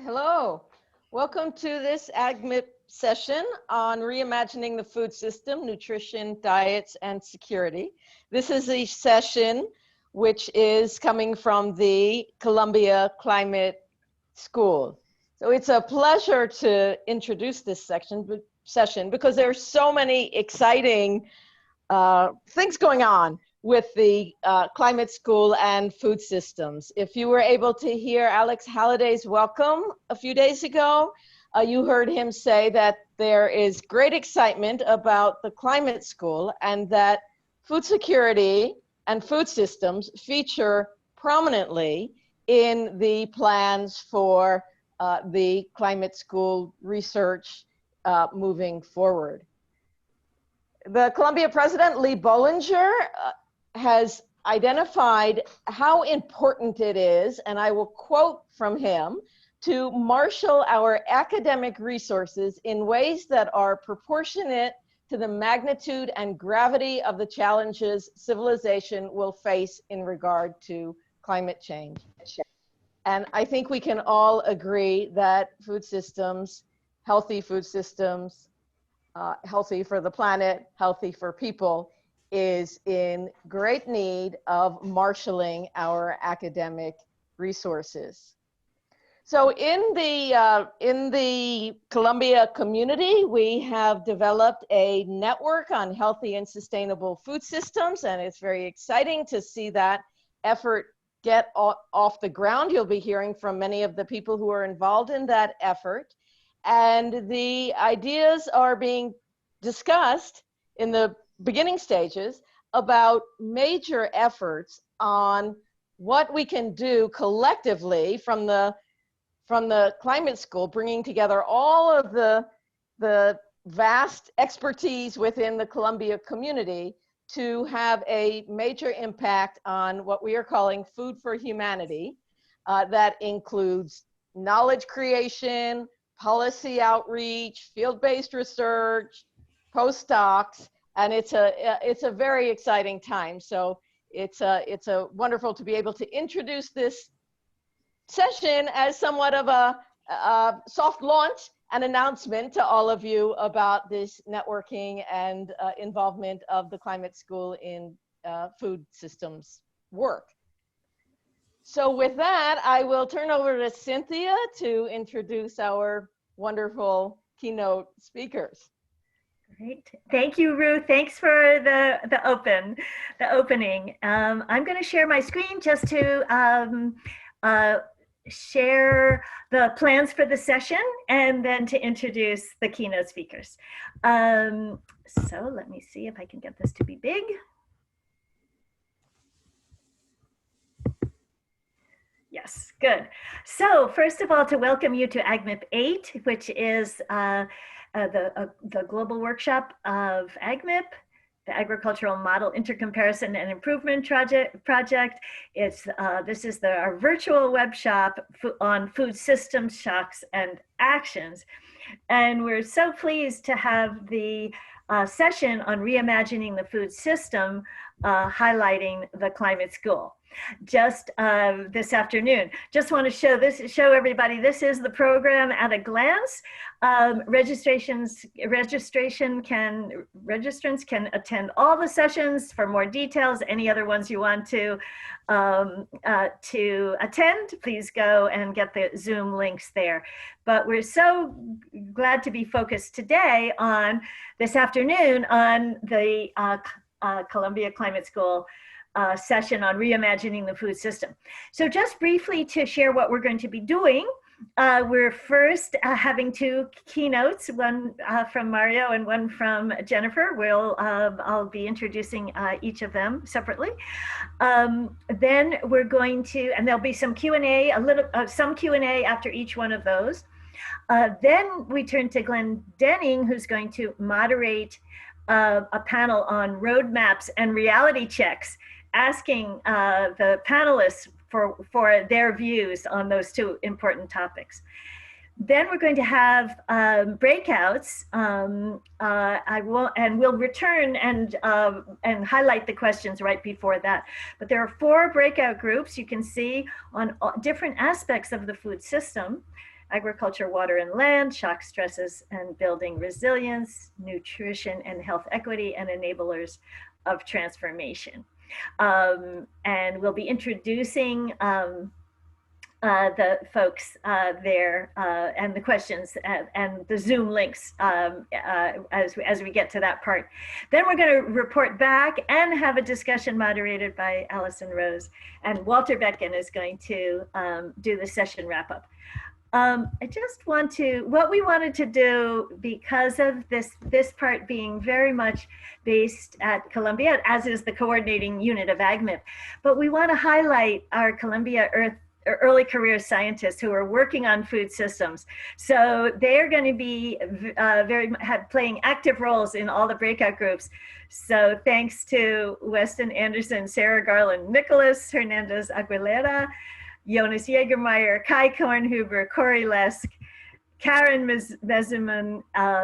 Hello, welcome to this AgMIP session on reimagining the food system, nutrition, diets, and security. This is a session which is coming from the Columbia Climate School. So it's a pleasure to introduce this session because there are so many exciting things going on with the climate school and food systems. If you were able to hear Alex Halliday's welcome a few days ago, you heard him say that there is great excitement about the climate school and that food security and food systems feature prominently in the plans for the climate school research moving forward. The Columbia president, Lee Bollinger, has identified how important it is, and I will quote from him, to marshal our academic resources in ways that are proportionate to the magnitude and gravity of the challenges civilization will face in regard to climate change. And I think we can all agree that food systems, healthy food systems, healthy for the planet, healthy for people, is in great need of marshaling our academic resources. So in the Columbia community, we have developed a network on healthy and sustainable food systems, and it's very exciting to see that effort get off the ground. You'll be hearing from many of the people who are involved in that effort. And the ideas are being discussed in the beginning stages about major efforts on what we can do collectively from the climate school, bringing together all of the vast expertise within the Columbia community to have a major impact on what we are calling food for humanity. That includes knowledge creation, policy outreach, field-based research, postdocs, and it's a very exciting time. So it's a wonderful to be able to introduce this session as somewhat of a soft launch and announcement to all of you about this networking and involvement of the climate school in food systems work. So with that, I will turn over to Cynthia to introduce our wonderful keynote speakers. Great. Thank you, Ruth. Thanks for the opening. I'm going to share my screen just to share the plans for the session and then to introduce the keynote speakers. So let me see if I can get this to be big. Yes, good. So first of all, to welcome you to AgMIP8, which is the global workshop of AgMIP, the Agricultural Model Intercomparison and Improvement Project. This is our virtual web shop on food systems, shocks, and actions. And we're so pleased to have the session on reimagining the food system highlighting the climate school. Just this afternoon. Just want to show everybody, this is the program at a glance. Registrants can attend all the sessions. For more details, any other ones you want to attend, please go and get the Zoom links there. But we're so glad to be focused today on this afternoon on the Columbia Climate School session on reimagining the food system. So just briefly to share what we're going to be doing, we're first having two keynotes, one from Mario and one from Jennifer. I'll be introducing each of them separately. Then we're going to, and there'll be some Q&A, some Q&A after each one of those. Then we turn to Glenn Denning, who's going to moderate a panel on roadmaps and reality checks, asking the panelists for their views on those two important topics. Then we're going to have breakouts. And we'll return and highlight the questions right before that. But there are 4 breakout groups you can see on different aspects of the food system. agriculture, water and land, shock stresses and building resilience, nutrition and health equity, and enablers of transformation. And we'll be introducing the folks there and the questions and the Zoom links as we get to that part. Then we're going to report back and have a discussion moderated by Allison Rose, and Walter Betkin is going to do the session wrap up. I just want to, what we wanted to do, because of this part being very much based at Columbia, as is the coordinating unit of AgMIP, but we want to highlight our Columbia early career scientists who are working on food systems. So they're going to be playing active roles in all the breakout groups. So thanks to Weston Anderson, Sarah Garland, Nicholas Hernandez Aguilera, Jonas Jägermeyer, Kai Kornhuber, Corey Lesk, Karen Meziman,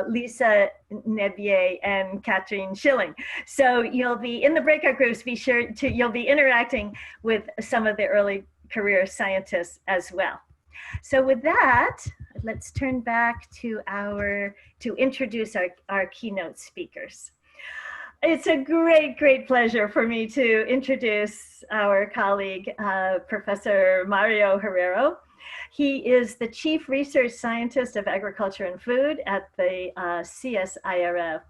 Lisa Nebier, and Catherine Schilling. So you'll be in the breakout groups, you'll be interacting with some of the early career scientists as well. So with that, let's turn back to introduce our keynote speakers. It's a great pleasure for me to introduce our colleague, Professor Mario Herrero. He is the Chief Research Scientist of Agriculture and Food at the CSIRO.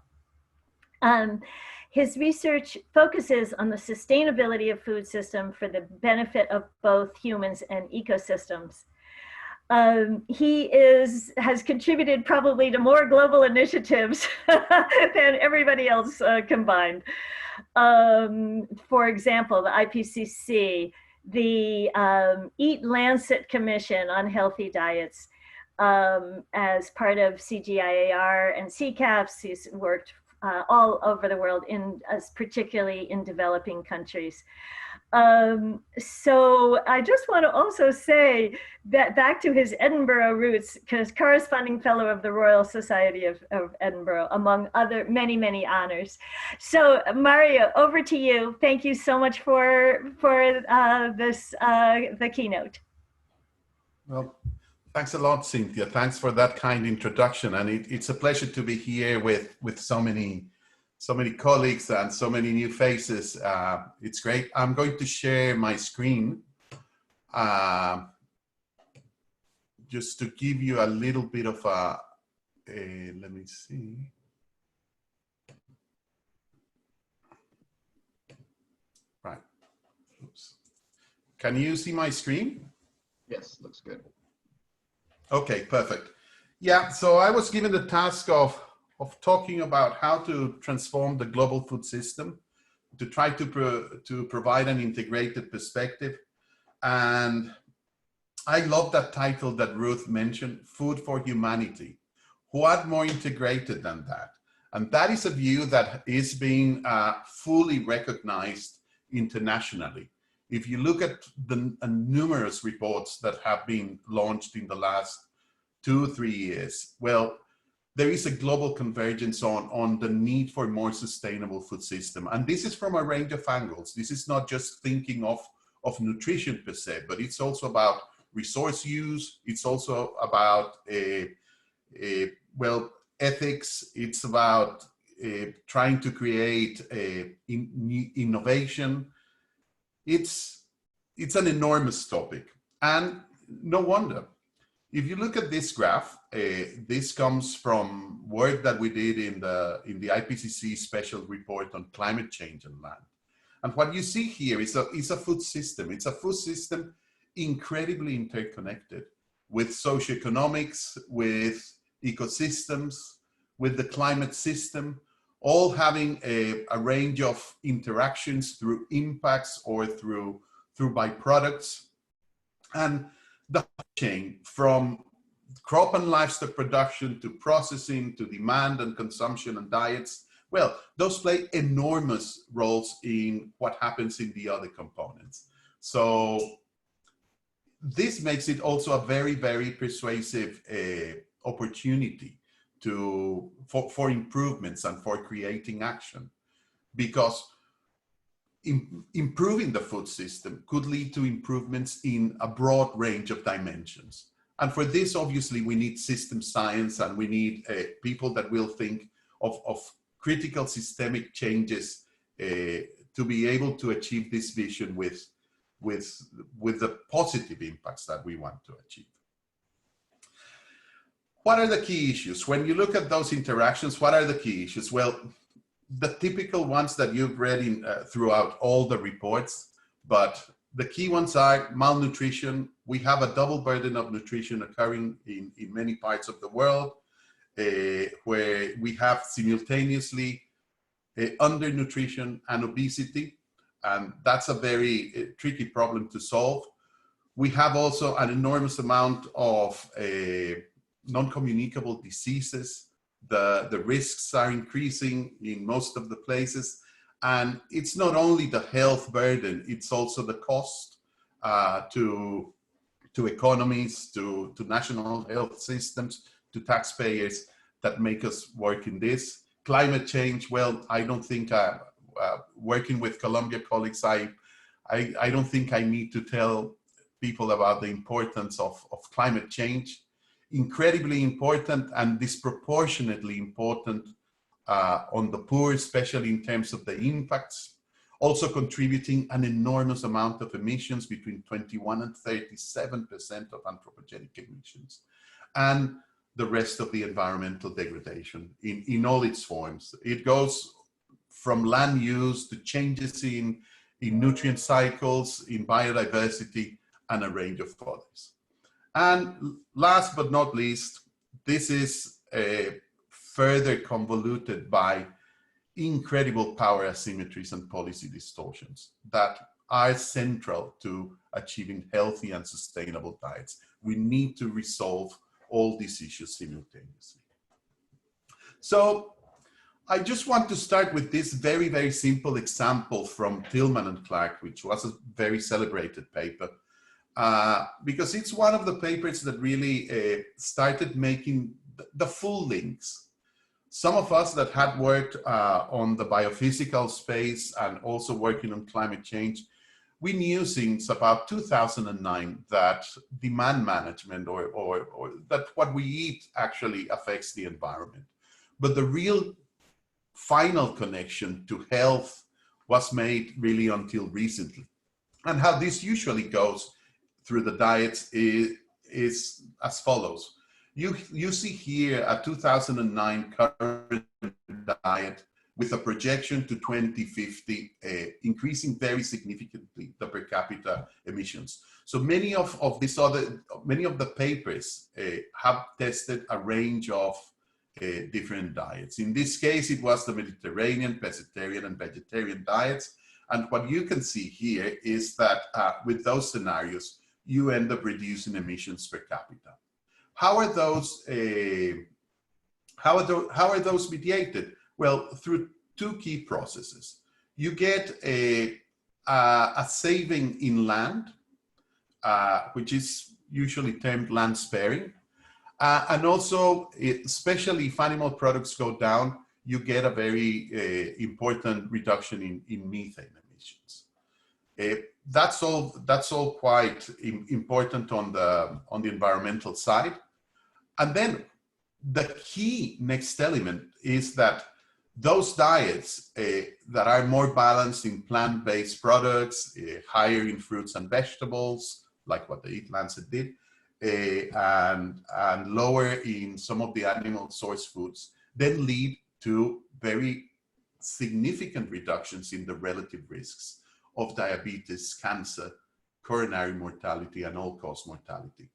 His research focuses on the sustainability of food system for the benefit of both humans and ecosystems. He has contributed probably to more global initiatives than everybody else combined. For example, the IPCC, the Eat Lancet Commission on Healthy Diets, as part of CGIAR and CCAPS. He's worked all over the world, particularly in developing countries. So I just want to also say that back to his Edinburgh roots, because corresponding fellow of the Royal Society of Edinburgh, among other many honors. So Mario, over to you. Thank you so much for the keynote. Well, thanks a lot, Cynthia. Thanks for that kind introduction. And it's a pleasure to be here with so many colleagues and so many new faces. It's great. I'm going to share my screen just to give you a little bit of let me see. Right. Oops. Can you see my screen? Yes, looks good. Okay, perfect. Yeah, so I was given the task of talking about how to transform the global food system, to try to provide an integrated perspective. And I love that title that Ruth mentioned, Food for Humanity. What more integrated than that? And that is a view that is being fully recognized internationally. If you look at the numerous reports that have been launched in the last 2 or 3 years, well, there is a global convergence on the need for a more sustainable food system. And this is from a range of angles. This is not just thinking of nutrition per se, but it's also about resource use. It's also about well, ethics. It's about trying to create innovation. It's an enormous topic, and no wonder. If you look at this graph, this comes from work that we did in the IPCC special report on climate change and land. And what you see here is a food system. It's a food system incredibly interconnected with socioeconomics, with ecosystems, with the climate system, all having a range of interactions through impacts or through byproducts. And the chain from crop and livestock production to processing to demand and consumption and diets, well, those play enormous roles in what happens in the other components. So this makes it also a very, very persuasive opportunity for improvements and for creating action, because improving the food system could lead to improvements in a broad range of dimensions. And for this, obviously, we need system science, and we need people that will think of critical systemic changes to be able to achieve this vision with the positive impacts that we want to achieve. What are the key issues? When you look at those interactions, what are the key issues? Well, the typical ones that you've read in, throughout all the reports, but the key ones are malnutrition. We have a double burden of nutrition occurring in many parts of the world, where we have simultaneously undernutrition and obesity, and that's a very tricky problem to solve. We have also an enormous amount of non-communicable diseases. The risks are increasing in most of the places. And it's not only the health burden, it's also the cost to economies, to national health systems, to taxpayers that make us work in this. Climate change, well, I don't think, working with Columbia colleagues, I don't think I need to tell people about the importance of climate change. Incredibly important and disproportionately important on the poor, especially in terms of the impacts, also contributing an enormous amount of emissions, between 21 and 37% of anthropogenic emissions, and the rest of the environmental degradation in all its forms. It goes from land use to changes in nutrient cycles, in biodiversity, and a range of others. And last but not least, this is further convoluted by incredible power asymmetries and policy distortions that are central to achieving healthy and sustainable diets. We need to resolve all these issues simultaneously. So I just want to start with this very, very simple example from Tillman and Clark, which was a very celebrated paper, because it's one of the papers that really started making the full links. Some of us that had worked on the biophysical space and also working on climate change, we knew since about 2009 that demand management or that what we eat actually affects the environment. But the real final connection to health was made really until recently. And how this usually goes through the diets is as follows. You see here a 2009 current diet with a projection to 2050, increasing very significantly the per capita emissions. So many of the papers have tested a range of different diets. In this case, it was the Mediterranean, pescatarian, and vegetarian diets. And what you can see here is that with those scenarios, you end up reducing emissions per capita. How are those mediated? Well, through two key processes. You get a saving in land, which is usually termed land sparing. And also, especially if animal products go down, you get a very important reduction in methane emissions. That's all quite important on the environmental side. And then the key next element is that those diets that are more balanced in plant-based products, higher in fruits and vegetables, like what the Eat Lancet did, and lower in some of the animal source foods, then lead to very significant reductions in the relative risks of diabetes, cancer, coronary mortality, and all-cause mortality.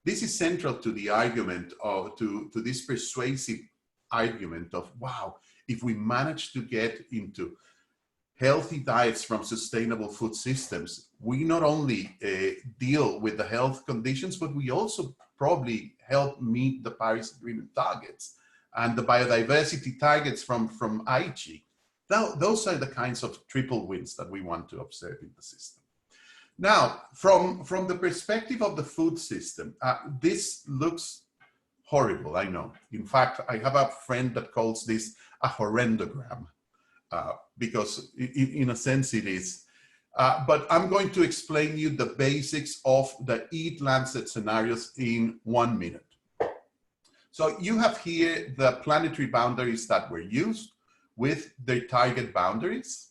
This is central to the argument to this persuasive argument of, wow, if we manage to get into healthy diets from sustainable food systems, we not only deal with the health conditions, but we also probably help meet the Paris Agreement targets and the biodiversity targets from Aichi. Those are the kinds of triple wins that we want to observe in the system. Now, from the perspective of the food system, this looks horrible, I know. In fact, I have a friend that calls this a horrendogram, because in a sense it is. But I'm going to explain you the basics of the Eat Lancet scenarios in 1 minute. So you have here the planetary boundaries that were used with their target boundaries.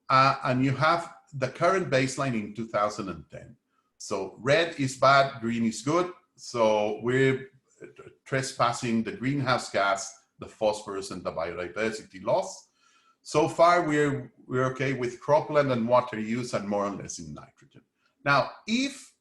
And you have the current baseline in 2010. So red is bad, green is good. So we're trespassing the greenhouse gas, the phosphorus, and the biodiversity loss. So far, we're okay with cropland and water use and more or less in nitrogen. Now, if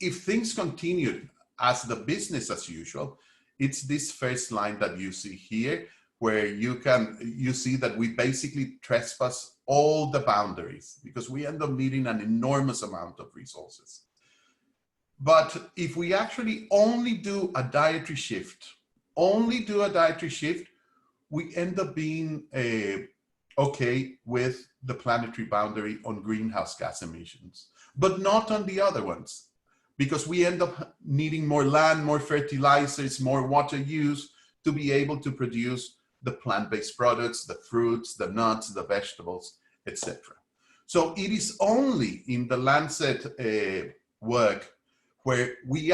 things continued as the business as usual, it's this first line that you see here, where you see that we basically trespass all the boundaries because we end up needing an enormous amount of resources. But if we actually only do a dietary shift, we end up being okay with the planetary boundary on greenhouse gas emissions, but not on the other ones, because we end up needing more land, more fertilizers, more water use to be able to produce the plant-based products, the fruits, the nuts, the vegetables, etc. So it is only in the Lancet work where we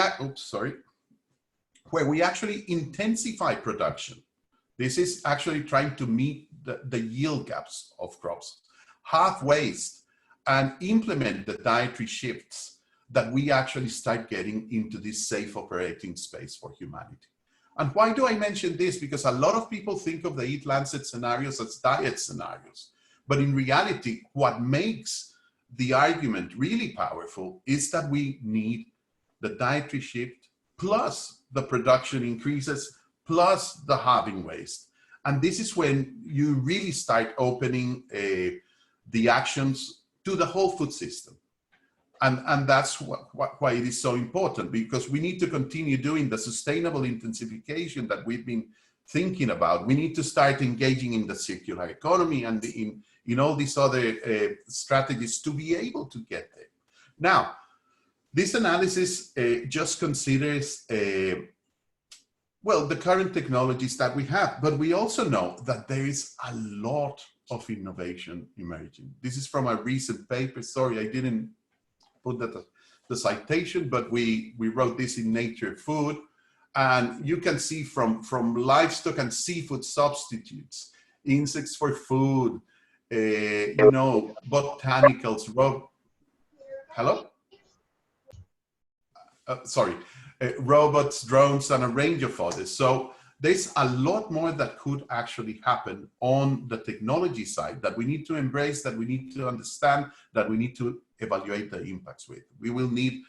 actually intensify production. This is actually trying to meet the yield gaps of crops, halve waste, and implement the dietary shifts that we actually start getting into this safe operating space for humanity. And why do I mention this? Because a lot of people think of the Eat Lancet scenarios as diet scenarios. But in reality, what makes the argument really powerful is that we need the dietary shift plus the production increases plus the halving waste. And this is when you really start opening the actions to the whole food system. And that's why it is so important, because we need to continue doing the sustainable intensification that we've been thinking about. We need to start engaging in the circular economy and in all these other strategies to be able to get there. Now, this analysis just considers well, the current technologies that we have, but we also know that there is a lot of innovation emerging. This is from a recent paper. Sorry, I didn't put the citation, but we wrote this in Nature Food. And you can see from livestock and seafood substitutes, insects for food, you know, botanicals, hello? Sorry. Robots, drones, and a range of others. So there's a lot more that could actually happen on the technology side that we need to embrace, that we need to understand, that we need to evaluate the impacts with. We will need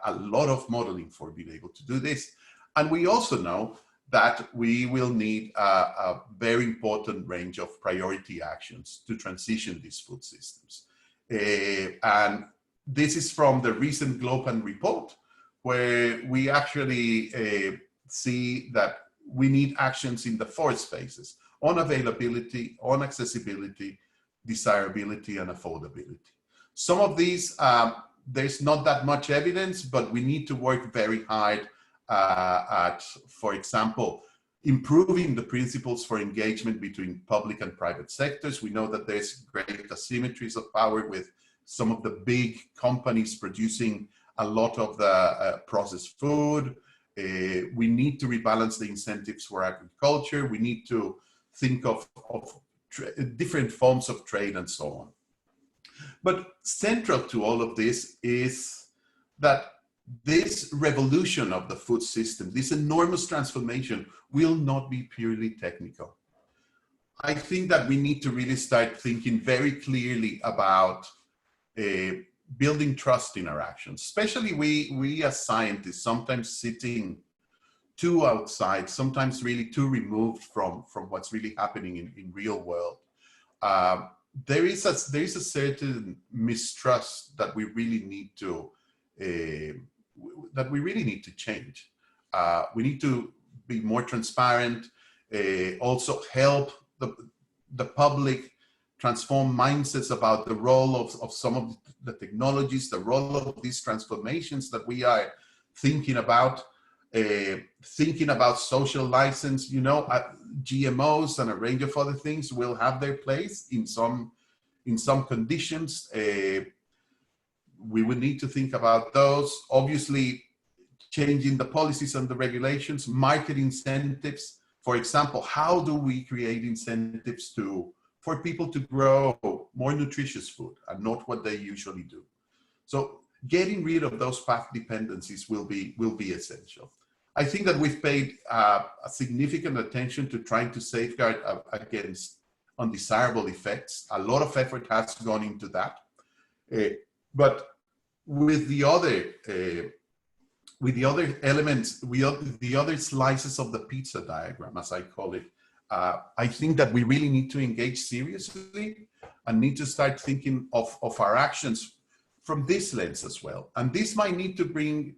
a lot of modeling for being able to do this. And we also know that we will need a very important range of priority actions to transition these food systems. And this is from the recent Glopan report, where we actually see that we need actions in the 4 spaces: on availability, on accessibility, desirability, and affordability. Some of these, there's not that much evidence, but we need to work very hard at, for example, improving the principles for engagement between public and private sectors. We know that there's great asymmetries of power with some of the big companies producing a lot of the processed food. We need to rebalance the incentives for agriculture. We need to think of different forms of trade and so on. But central to all of this is that this revolution of the food system, this enormous transformation, will not be purely technical. I think that we need to really start thinking very clearly about building trust in our actions, especially we as scientists, sometimes sitting too outside, sometimes really too removed from what's really happening in real world. There is a certain mistrust that we really need to change. We need to be more transparent, also help the public transform mindsets about the role of some of the technologies, the role of these transformations that we are thinking about social license. You know, GMOs and a range of other things will have their place in some in some conditions. We would need to think about those. Obviously, changing the policies and the regulations, market incentives. For example, how do we create incentives for people to grow more nutritious food and not what they usually do? So getting rid of those path dependencies will be essential. I think that we've paid a significant attention to trying to safeguard against undesirable effects. A lot of effort has gone into that. But with the other elements, the other slices of the pizza diagram, as I call it, I think that we really need to engage seriously and need to start thinking of our actions from this lens as well. And this might need to bring,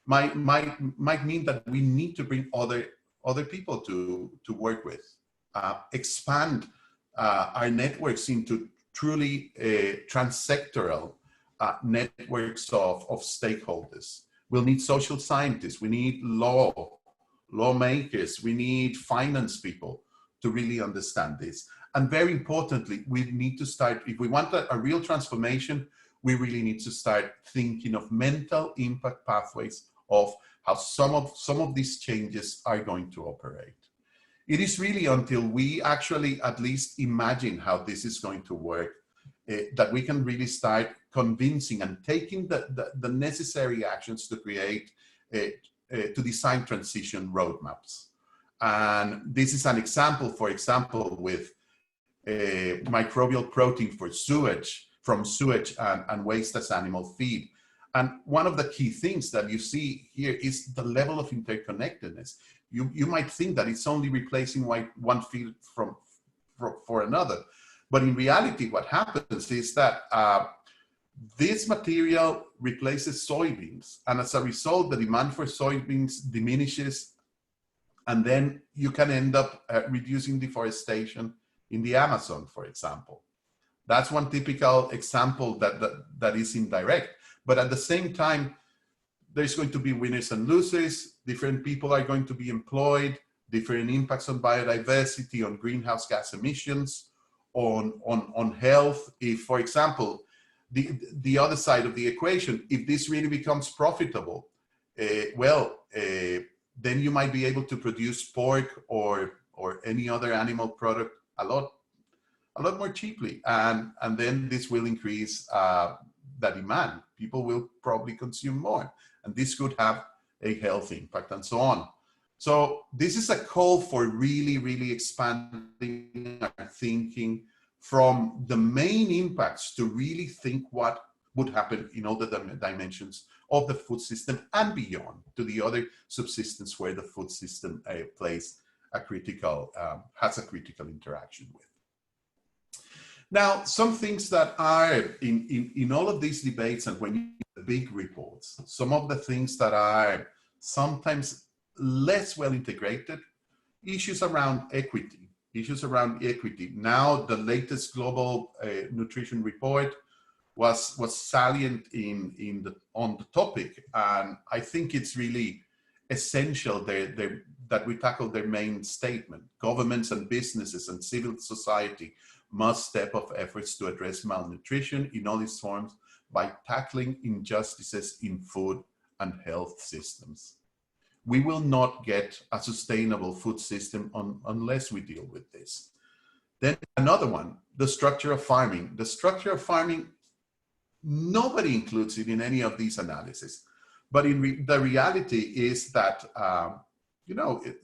might mean that we need to bring other people to work with, expand our networks into truly transsectoral networks of stakeholders. We'll need social scientists, we need lawmakers, we need finance people to really understand this. And very importantly, we need to start, if we want a real transformation, we really need to start thinking of mental impact pathways of how some of these changes are going to operate. It is really until we actually at least imagine how this is going to work that we can really start convincing and taking the necessary actions to create, to design transition roadmaps. And this is an example, for example, with microbial protein for sewage, from sewage and waste as animal feed. And one of the key things that you see here is the level of interconnectedness. You might think that it's only replacing one field for another. But in reality, what happens is that this material replaces soybeans. And as a result, the demand for soybeans diminishes. And then you can end up reducing deforestation in the Amazon, for example. That's one typical example that is indirect. But at the same time, there's going to be winners and losers. Different people are going to be employed, different impacts on biodiversity, on greenhouse gas emissions, on health. If, for example, the other side of the equation, if this really becomes profitable, then you might be able to produce pork or any other animal product a lot more cheaply, and then this will increase the demand. People will probably consume more, and this could have a health impact and so on. So this is a call for really expanding our thinking from the main impacts to really think what would happen in all the dimensions of the food system and beyond, to the other subsystems where the food system has a critical interaction with. Now, some things that are in all of these debates, and when you read the big reports, some of the things that are sometimes less well integrated, issues around equity. Now, the latest global nutrition report was salient on the topic, and I think it's really essential that we tackle their main statement. Governments and businesses and civil society must step up efforts to address malnutrition in all its forms by tackling injustices in food and health systems. We will not get a sustainable food system unless we deal with this. Then another one, the structure of farming. The structure of farming, nobody includes it in any of these analyses. But the reality is that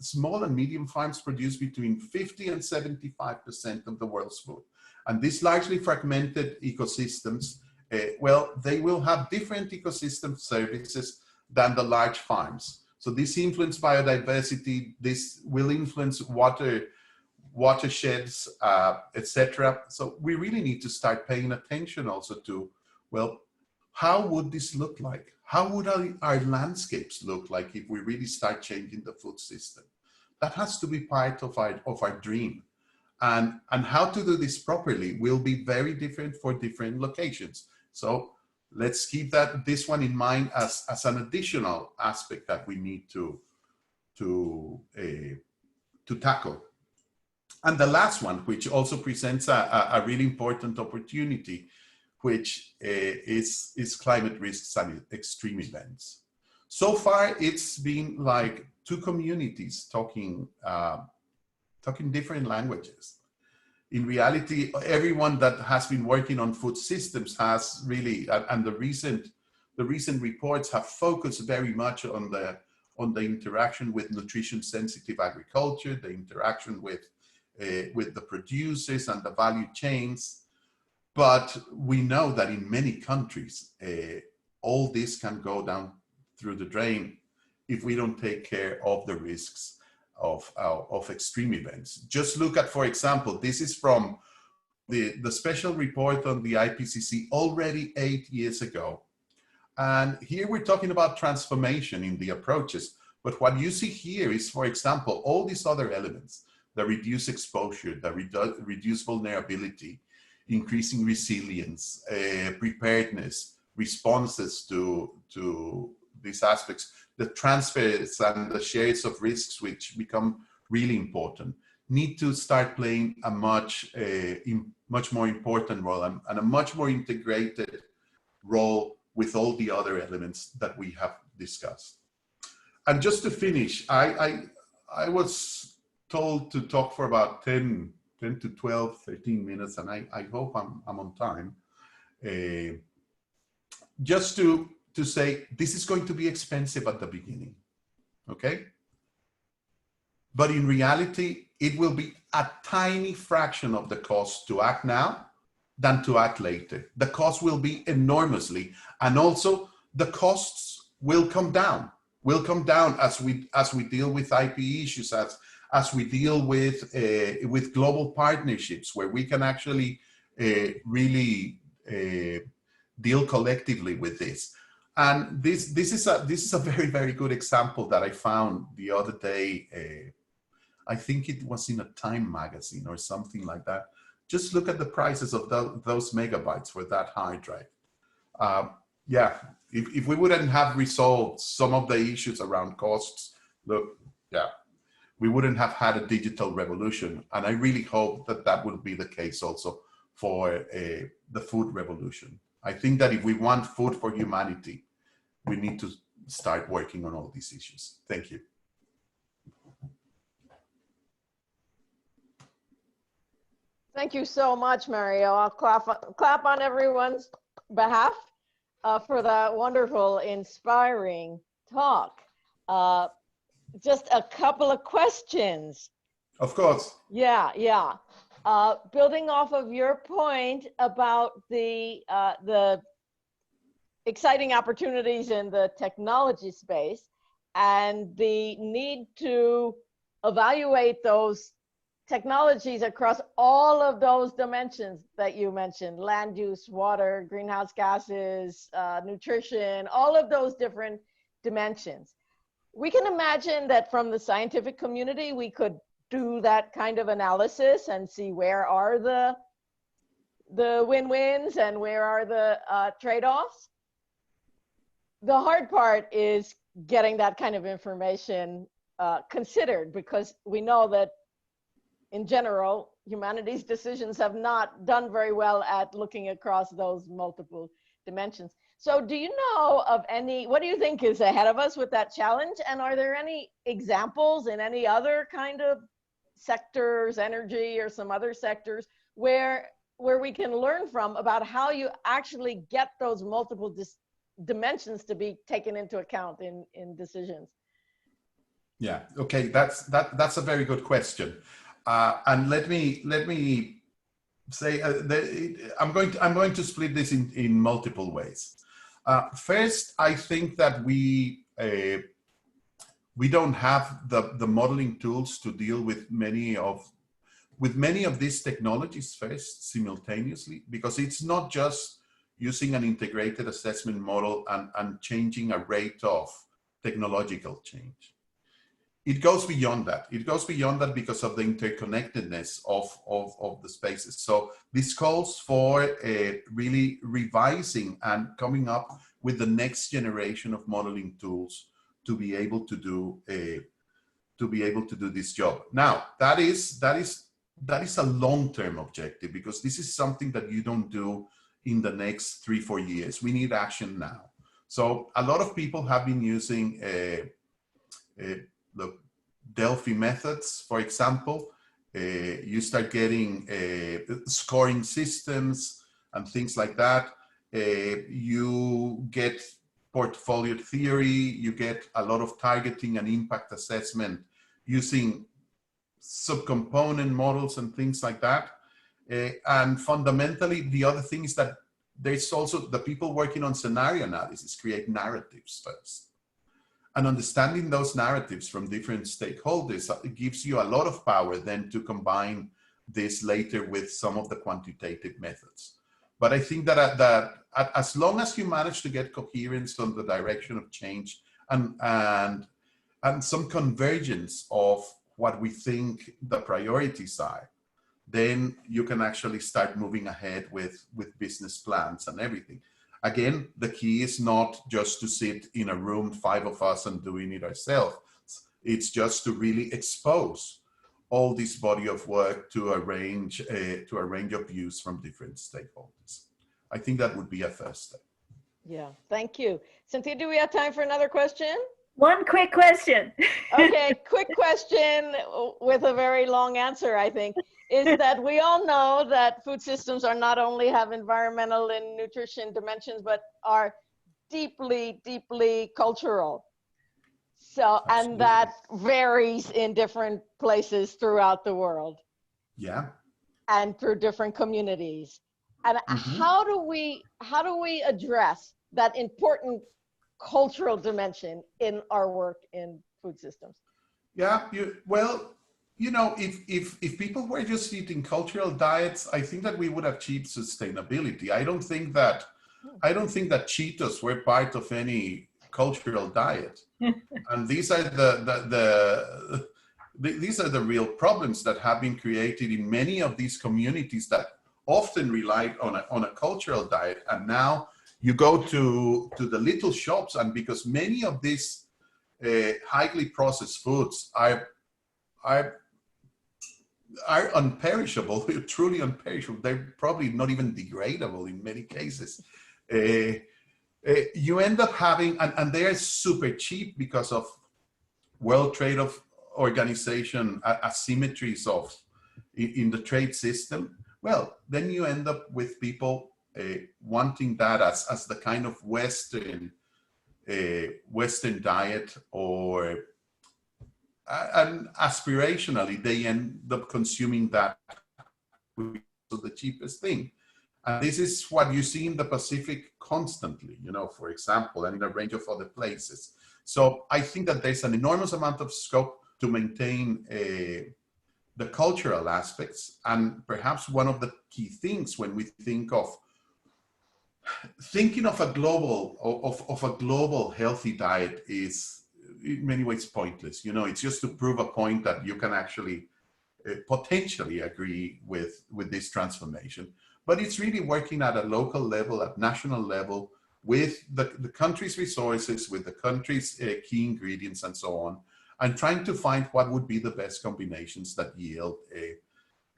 small and medium farms produce between 50 and 75% of the world's food. And these largely fragmented ecosystems, they will have different ecosystem services than the large farms. So this influences biodiversity, this will influence watersheds, etc. So we really need to start paying attention also to, how would this look like? How would our landscapes look like if we really start changing the food system? That has to be part of our dream. And how to do this properly will be very different for different locations. So let's keep this one in mind as an additional aspect that we need to tackle. And the last one, which also presents a really important opportunity, which is climate risks and extreme events. So far, it's been like two communities talking different languages. In reality, everyone that has been working on food systems has really, and the recent reports have focused very much on the interaction with nutrition-sensitive agriculture, the interaction with the producers and the value chains. But we know that in many countries, all this can go down through the drain if we don't take care of the risks of extreme events. Just look at, for example, this is from the special report on the IPCC already 8 years ago. And here we're talking about transformation in the approaches. But what you see here is, for example, all these other elements, the reduced exposure, the reduced vulnerability, increasing resilience, preparedness, responses to these aspects, the transfers and the shares of risks, which become really important, need to start playing a much more important role and a much more integrated role with all the other elements that we have discussed. And just to finish, I was told to talk for about 10 to 12, 13 minutes, and I hope I'm on time. Just to say, this is going to be expensive at the beginning, okay? But in reality, it will be a tiny fraction of the cost to act now than to act later. The cost will be enormously, and also the costs will come down. As we deal with IP issues, as we deal with global partnerships where we can actually really deal collectively with this. And this is a very, very good example that I found the other day. I think it was in a Time magazine or something like that. Just look at the prices of those megabytes for that hard drive. Yeah, if we wouldn't have resolved some of the issues around costs, look, yeah, we wouldn't have had a digital revolution. And I really hope that that will be the case also for the food revolution. I think that if we want food for humanity, we need to start working on all these issues. Thank you. Thank you so much, Mario. I'll clap on everyone's behalf for that wonderful, inspiring talk. Just a couple of questions. Of course. Yeah. Building off of your point about the exciting opportunities in the technology space and the need to evaluate those technologies across all of those dimensions that you mentioned: land use, water, greenhouse gases, nutrition, all of those different dimensions. We can imagine that from the scientific community, we could do that kind of analysis and see where are the win-wins and where are the trade-offs. The hard part is getting that kind of information considered, because we know that in general, humanity's decisions have not done very well at looking across those multiple dimensions. So do you know of any, what do you think is ahead of us with that challenge? And are there any examples in any other kind of sectors, energy or some other sectors, where we can learn from about how you actually get those multiple dimensions to be taken into account in decisions? Yeah, okay, that's a very good question. And let me say I'm going to split this in multiple ways. First, I think that we don't have the modeling tools to deal with many of these technologies first simultaneously, because it's not just using an integrated assessment model and changing a rate of technological change. It goes beyond that. It goes beyond that because of the interconnectedness of the spaces. So this calls for really revising and coming up with the next generation of modeling tools to be able to do this job. Now, that is that is a long-term objective, because this is something that you don't do in the next 3-4 years. We need action now. So a lot of people have been using the Delphi methods, for example. You start getting scoring systems and things like that. You get portfolio theory, you get a lot of targeting and impact assessment using subcomponent models and things like that. And fundamentally, the other thing is that there's also the people working on scenario analysis create narratives first. And understanding those narratives from different stakeholders gives you a lot of power then to combine this later with some of the quantitative methods. But I think that, as long as you manage to get coherence on the direction of change and some convergence of what we think the priorities are, then you can actually start moving ahead with business plans and everything. Again, the key is not just to sit in a room, 5 of us, and doing it ourselves. It's just to really expose all this body of work to a range of views from different stakeholders. I think that would be a first step. Yeah, thank you. Cynthia, do we have time for another question? One quick question. Okay, quick question with a very long answer, I think, is that we all know that food systems are not only have environmental and nutrition dimensions, but are deeply, deeply cultural. So, and that varies in different places throughout the world. Yeah. And through different communities. And how do we address that important cultural dimension in our work in food systems? Yeah, if people were just eating cultural diets, I think that we would achieve sustainability. I don't think that Cheetos were part of any cultural diet. And these are these are the real problems that have been created in many of these communities that often relied on a cultural diet. And now you go to the little shops, and because many of these highly processed foods are unperishable, truly unperishable. They're probably not even degradable in many cases. You end up having, and they are super cheap because of World Trade Organization asymmetries in the trade system. Well, then you end up with people wanting that as the kind of Western diet, and aspirationally they end up consuming that with the cheapest thing. And this is what you see in the Pacific constantly, for example, and in a range of other places. So I think that there's an enormous amount of scope to maintain the cultural aspects. And perhaps one of the key things when we think of a global healthy diet is in many ways pointless. It's just to prove a point that you can actually potentially agree with this transformation. But it's really working at a local level, at national level, with the country's resources, with the country's key ingredients and so on, and trying to find what would be the best combinations that yield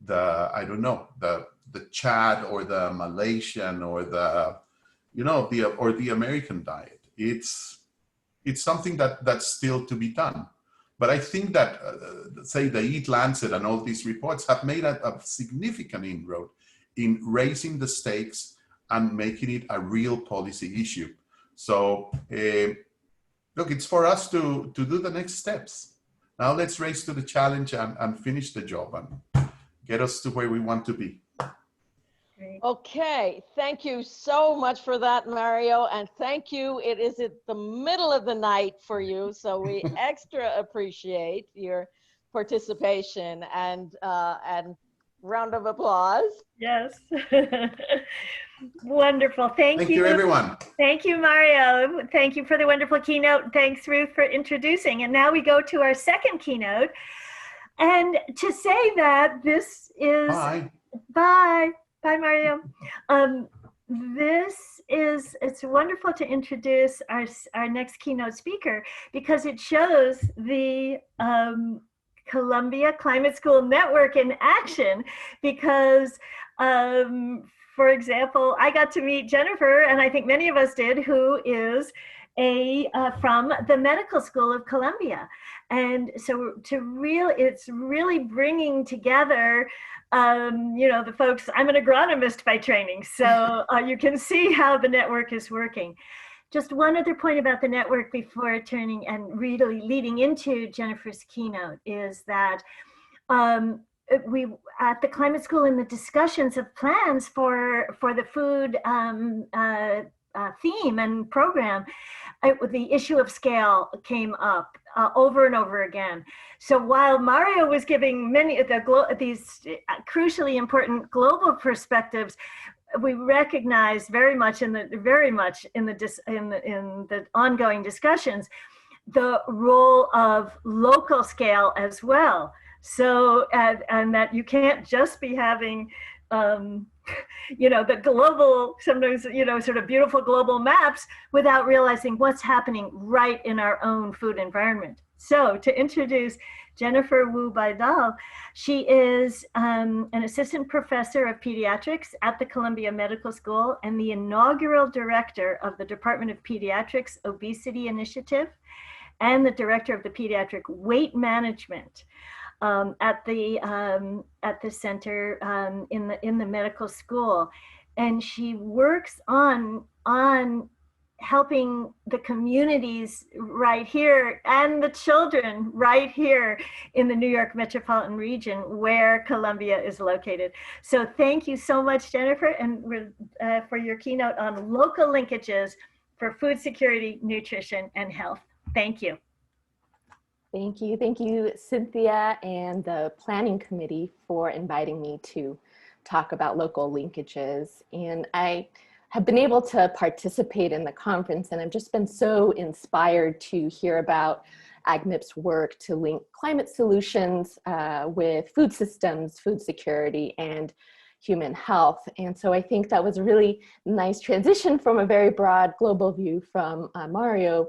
the Chad or the Malaysian or the American diet. It's something that's still to be done. But I think that, say, the Eat Lancet and all these reports have made a significant inroad in raising the stakes and making it a real policy issue. So, look, it's for us to do the next steps. Now let's race to the challenge and finish the job and get us to where we want to be. Great. Okay, thank you so much for that, Mario, and thank you. It is at the middle of the night for you, so we extra appreciate your participation and round of applause. Yes. Wonderful. Thank you, everyone. Thank you, Mario. Thank you for the wonderful keynote. Thanks, Ruth, for introducing. And now we go to our second keynote. And to say that this is... Bye, Mario. It's wonderful to introduce our next keynote speaker, because it shows the Columbia Climate School Network in action, because for example, I got to meet Jennifer, and I think many of us did, who is from the Medical School of Columbia. And so it's really bringing together, the folks. I'm an agronomist by training, so you can see how the network is working. Just one other point about the network before turning and really leading into Jennifer's keynote is that we at the Climate School, in the discussions of plans for the food theme and program, the issue of scale came up over and over again. So while Mario was giving many of these crucially important global perspectives, we recognize very much in the ongoing discussions the role of local scale as well. So and that you can't just be having the global, sometimes, sort of beautiful global maps without realizing what's happening right in our own food environment. So to introduce Jennifer Wu Baidal, she is an assistant professor of pediatrics at the Columbia Medical School and the inaugural director of the Department of Pediatrics Obesity Initiative and the director of the Pediatric Weight Management at the center in the medical school. And she works on helping the communities right here and the children right here in the New York metropolitan region where Columbia is located. So thank you so much, Jennifer, and for your keynote on local linkages for food security, nutrition, and health. Thank you. Thank you. Thank you, Cynthia and the planning committee for inviting me to talk about local linkages. And I have been able to participate in the conference, and I've just been so inspired to hear about AgMIP's work to link climate solutions with food systems, food security, and human health. And so I think that was a really nice transition from a very broad global view from Mario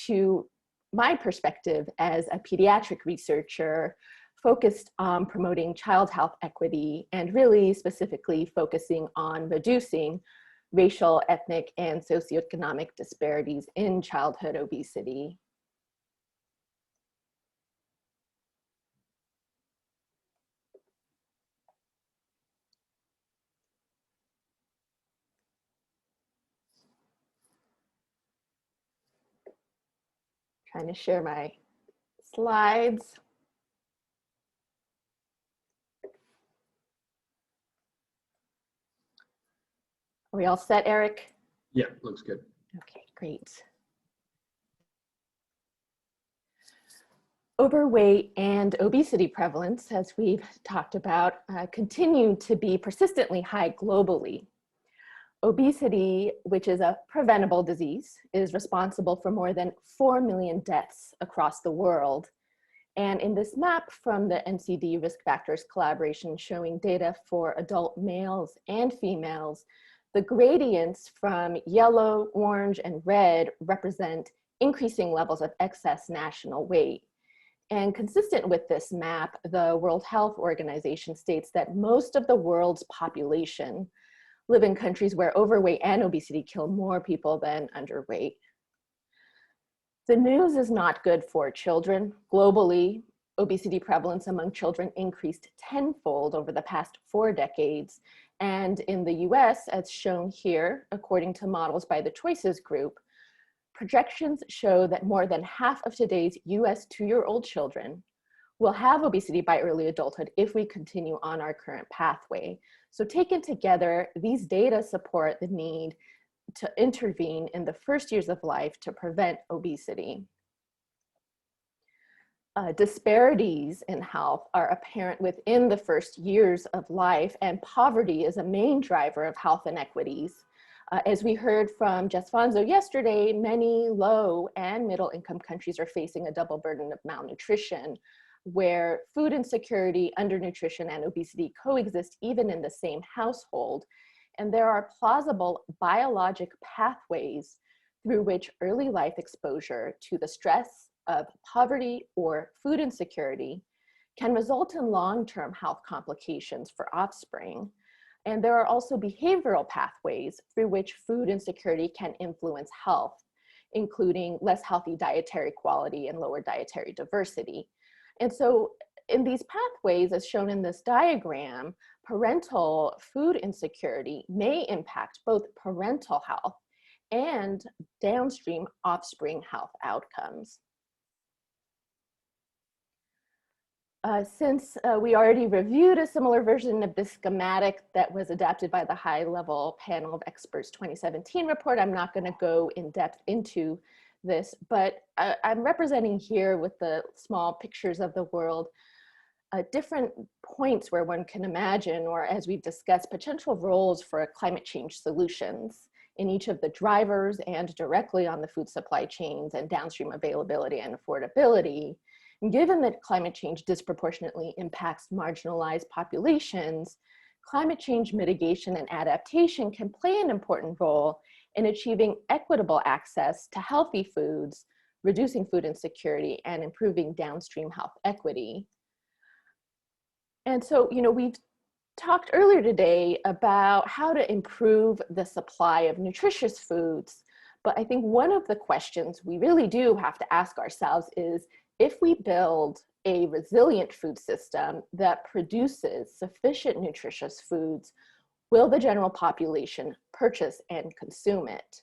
to my perspective as a pediatric researcher focused on promoting child health equity and really specifically focusing on reducing racial, ethnic, and socioeconomic disparities in childhood obesity. Trying to share my slides. Are we all set, Eric? Yeah, looks good. Okay, great. Overweight and obesity prevalence, as we've talked about, continue to be persistently high globally. Obesity, which is a preventable disease, is responsible for more than 4 million deaths across the world. And in this map from the NCD Risk Factors Collaboration showing data for adult males and females, the gradients from yellow, orange, and red represent increasing levels of excess national weight. And consistent with this map, the World Health Organization states that most of the world's population live in countries where overweight and obesity kill more people than underweight. The news is not good for children. Globally, obesity prevalence among children increased tenfold over the past 4 decades. And in the US, as shown here, according to models by the Choices Group, projections show that more than half of today's US 2-year-old children will have obesity by early adulthood if we continue on our current pathway. So taken together, these data support the need to intervene in the first years of life to prevent obesity. Disparities in health are apparent within the first years of life, and poverty is a main driver of health inequities. As we heard from Jess Fonzo yesterday, many low and middle income countries are facing a double burden of malnutrition, where food insecurity, undernutrition, and obesity coexist even in the same household. And there are plausible biologic pathways through which early life exposure to the stress of poverty or food insecurity can result in long-term health complications for offspring. And there are also behavioral pathways through which food insecurity can influence health, including less healthy dietary quality and lower dietary diversity. And so in these pathways, as shown in this diagram, parental food insecurity may impact both parental health and downstream offspring health outcomes. Since we already reviewed a similar version of this schematic that was adapted by the high-level panel of experts 2017 report, I'm not going to go in depth into this, but I'm representing here with the small pictures of the world different points where one can imagine, or as we've discussed, potential roles for climate change solutions in each of the drivers and directly on the food supply chains and downstream availability and affordability. And given that climate change disproportionately impacts marginalized populations, climate change mitigation and adaptation can play an important role in achieving equitable access to healthy foods, reducing food insecurity, and improving downstream health equity. And so, we've talked earlier today about how to improve the supply of nutritious foods, but I think one of the questions we really do have to ask ourselves is, if we build a resilient food system that produces sufficient nutritious foods, will the general population purchase and consume it?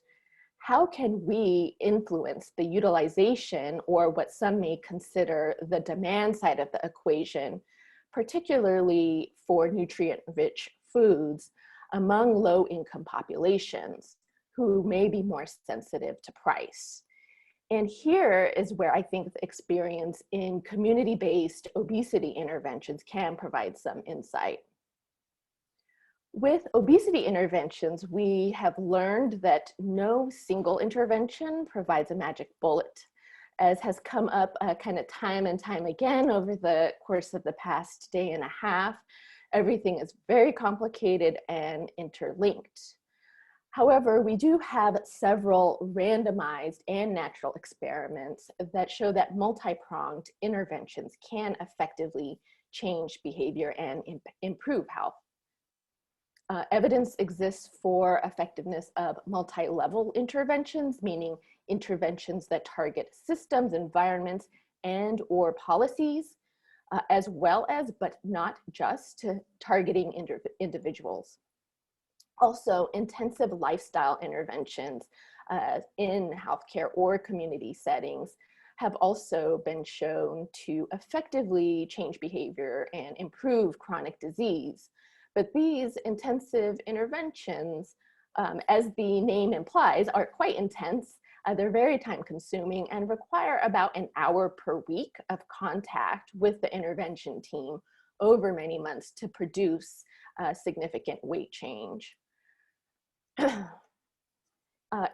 How can we influence the utilization, or what some may consider the demand side of the equation, particularly for nutrient-rich foods among low-income populations who may be more sensitive to price? And here is where I think the experience in community-based obesity interventions can provide some insight. With obesity interventions, we have learned that no single intervention provides a magic bullet. As has come up kind of time and time again over the course of the past day and a half, everything is very complicated and interlinked. However, we do have several randomized and natural experiments that show that multi-pronged interventions can effectively change behavior and improve health. Evidence exists for effectiveness of multi-level interventions, meaning interventions that target systems, environments, and or policies, as well as, but not just, to targeting individuals. Also, intensive lifestyle interventions in healthcare or community settings have also been shown to effectively change behavior and improve chronic disease. But these intensive interventions, as the name implies, are quite intense. They're very time consuming and require about an hour per week of contact with the intervention team over many months to produce significant weight change.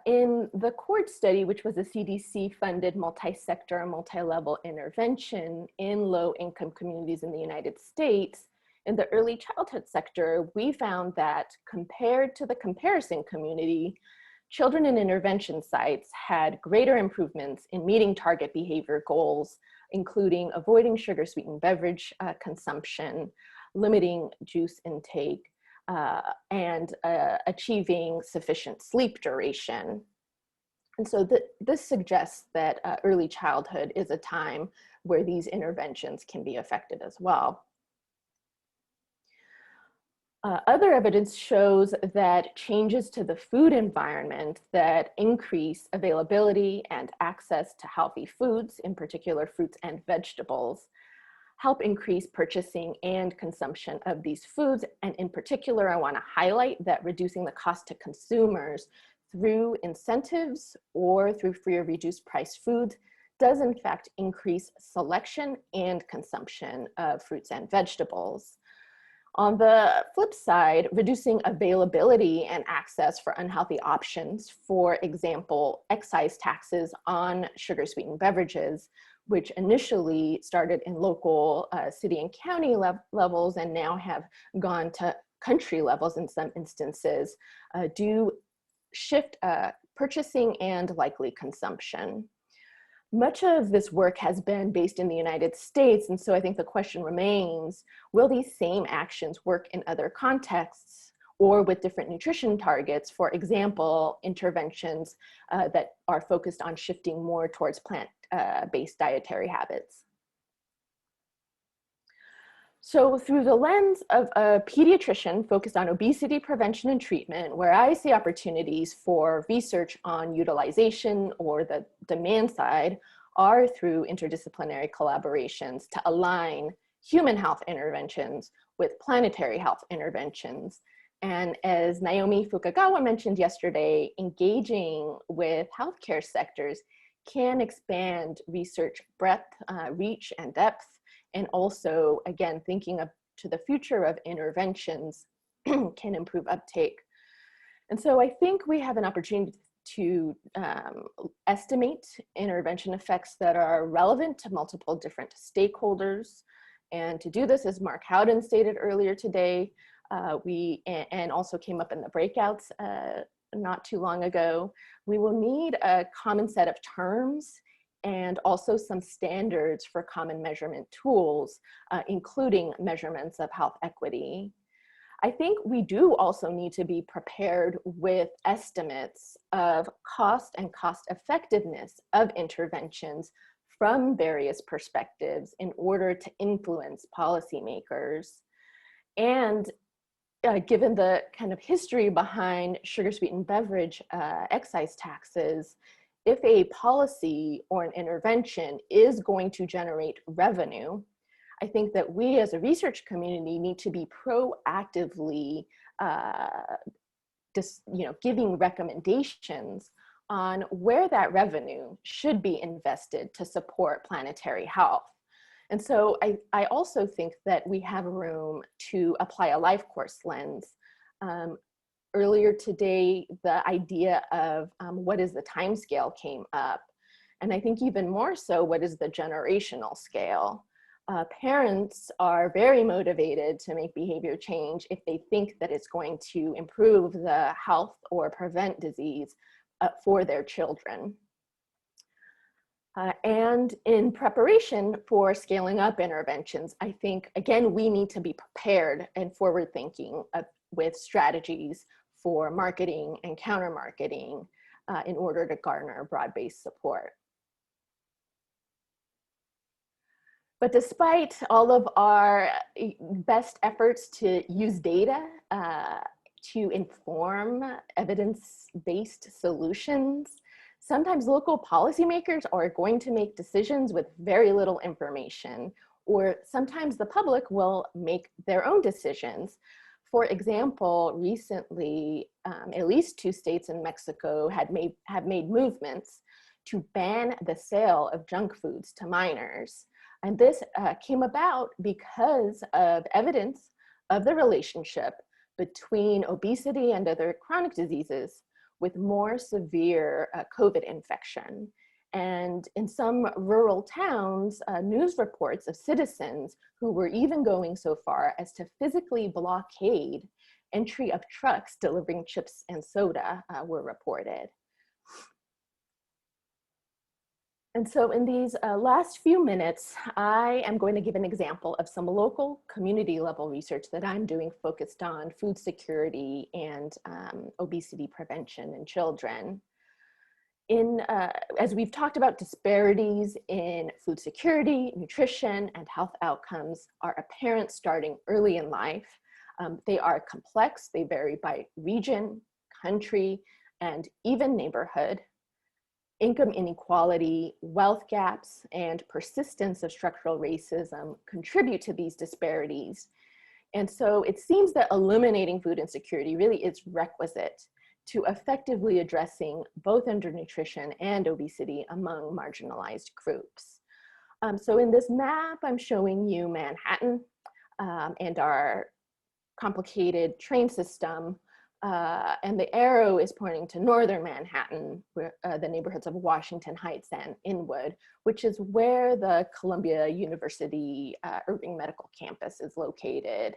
In the CORD study, which was a CDC-funded multi-sector and multi-level intervention in low-income communities in the United States, in the early childhood sector, we found that compared to the comparison community, children in intervention sites had greater improvements in meeting target behavior goals, including avoiding sugar-sweetened beverage consumption, limiting juice intake, and achieving sufficient sleep duration. And so this suggests that early childhood is a time where these interventions can be effective as well. Other evidence shows that changes to the food environment that increase availability and access to healthy foods, in particular fruits and vegetables, help increase purchasing and consumption of these foods. And in particular, I want to highlight that reducing the cost to consumers through incentives or through free or reduced price foods does in fact increase selection and consumption of fruits and vegetables. On the flip side, reducing availability and access for unhealthy options, for example, excise taxes on sugar-sweetened beverages, which initially started in local city and county levels and now have gone to country levels in some instances, do shift purchasing and likely consumption. Much of this work has been based in the United States, and so I think the question remains, will these same actions work in other contexts or with different nutrition targets? For example, interventions that are focused on shifting more towards plant-based dietary habits. So through the lens of a pediatrician focused on obesity prevention and treatment, where I see opportunities for research on utilization or the demand side are through interdisciplinary collaborations to align human health interventions with planetary health interventions. And as Naomi Fukagawa mentioned yesterday, engaging with healthcare sectors can expand research breadth, reach, and depth. And also, again, thinking to the future of interventions can improve uptake. And so I think we have an opportunity to estimate intervention effects that are relevant to multiple different stakeholders. And to do this, as Mark Howden stated earlier today, and also came up in the breakouts not too long ago, we will need a common set of terms and also some standards for common measurement tools, including measurements of health equity. I think we do also need to be prepared with estimates of cost and cost effectiveness of interventions from various perspectives in order to influence policymakers. And given the kind of history behind sugar sweetened beverage excise taxes, if a policy or an intervention is going to generate revenue, I think that we as a research community need to be proactively giving recommendations on where that revenue should be invested to support planetary health. And so I also think that we have room to apply a life course lens. Earlier today, the idea of what is the time scale came up. And I think even more so, what is the generational scale? Parents are very motivated to make behavior change if they think that it's going to improve the health or prevent disease for their children. And in preparation for scaling up interventions, I think, again, we need to be prepared and forward thinking with strategies for marketing and counter marketing in order to garner broad-based support. But despite all of our best efforts to use data to inform evidence-based solutions, sometimes local policymakers are going to make decisions with very little information, or sometimes the public will make their own decisions. For example, recently, at least 2 states in Mexico have made movements to ban the sale of junk foods to minors. And this came about because of evidence of the relationship between obesity and other chronic diseases with more severe COVID infection. And in some rural towns, news reports of citizens who were even going so far as to physically blockade entry of trucks delivering chips and soda were reported. And so in these last few minutes, I am going to give an example of some local community level research that I'm doing focused on food security and obesity prevention in children. As we've talked about, disparities in food security, nutrition, and health outcomes are apparent starting early in life. They are complex, they vary by region, country, and even neighborhood. Income inequality, wealth gaps, and persistence of structural racism contribute to these disparities. And so it seems that eliminating food insecurity really is requisite to effectively addressing both undernutrition and obesity among marginalized groups. So in this map, I'm showing you Manhattan and our complicated train system. And the arrow is pointing to northern Manhattan, where, the neighborhoods of Washington Heights and Inwood, which is where the Columbia University Irving Medical Campus is located.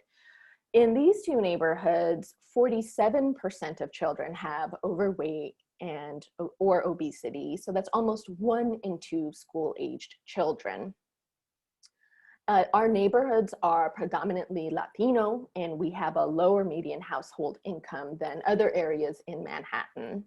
In these 2 neighborhoods, 47% of children have overweight or obesity. So that's almost 1 in 2 school-aged children. Our neighborhoods are predominantly Latino, and we have a lower median household income than other areas in Manhattan.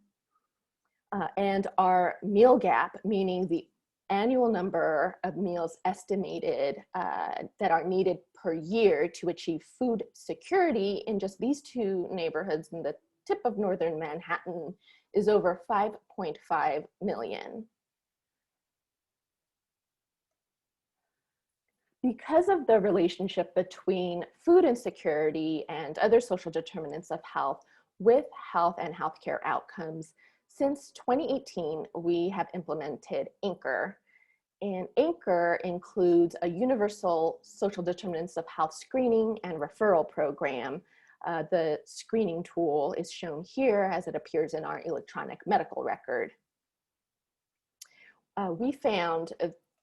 And our meal gap, meaning the annual number of meals estimated that are needed per year to achieve food security in just these 2 neighborhoods in the tip of northern Manhattan is over 5.5 million. Because of the relationship between food insecurity and other social determinants of health with health and healthcare outcomes, since 2018, we have implemented ANCHOR. And ANCHOR includes a universal social determinants of health screening and referral program. The screening tool is shown here as it appears in our electronic medical record. We found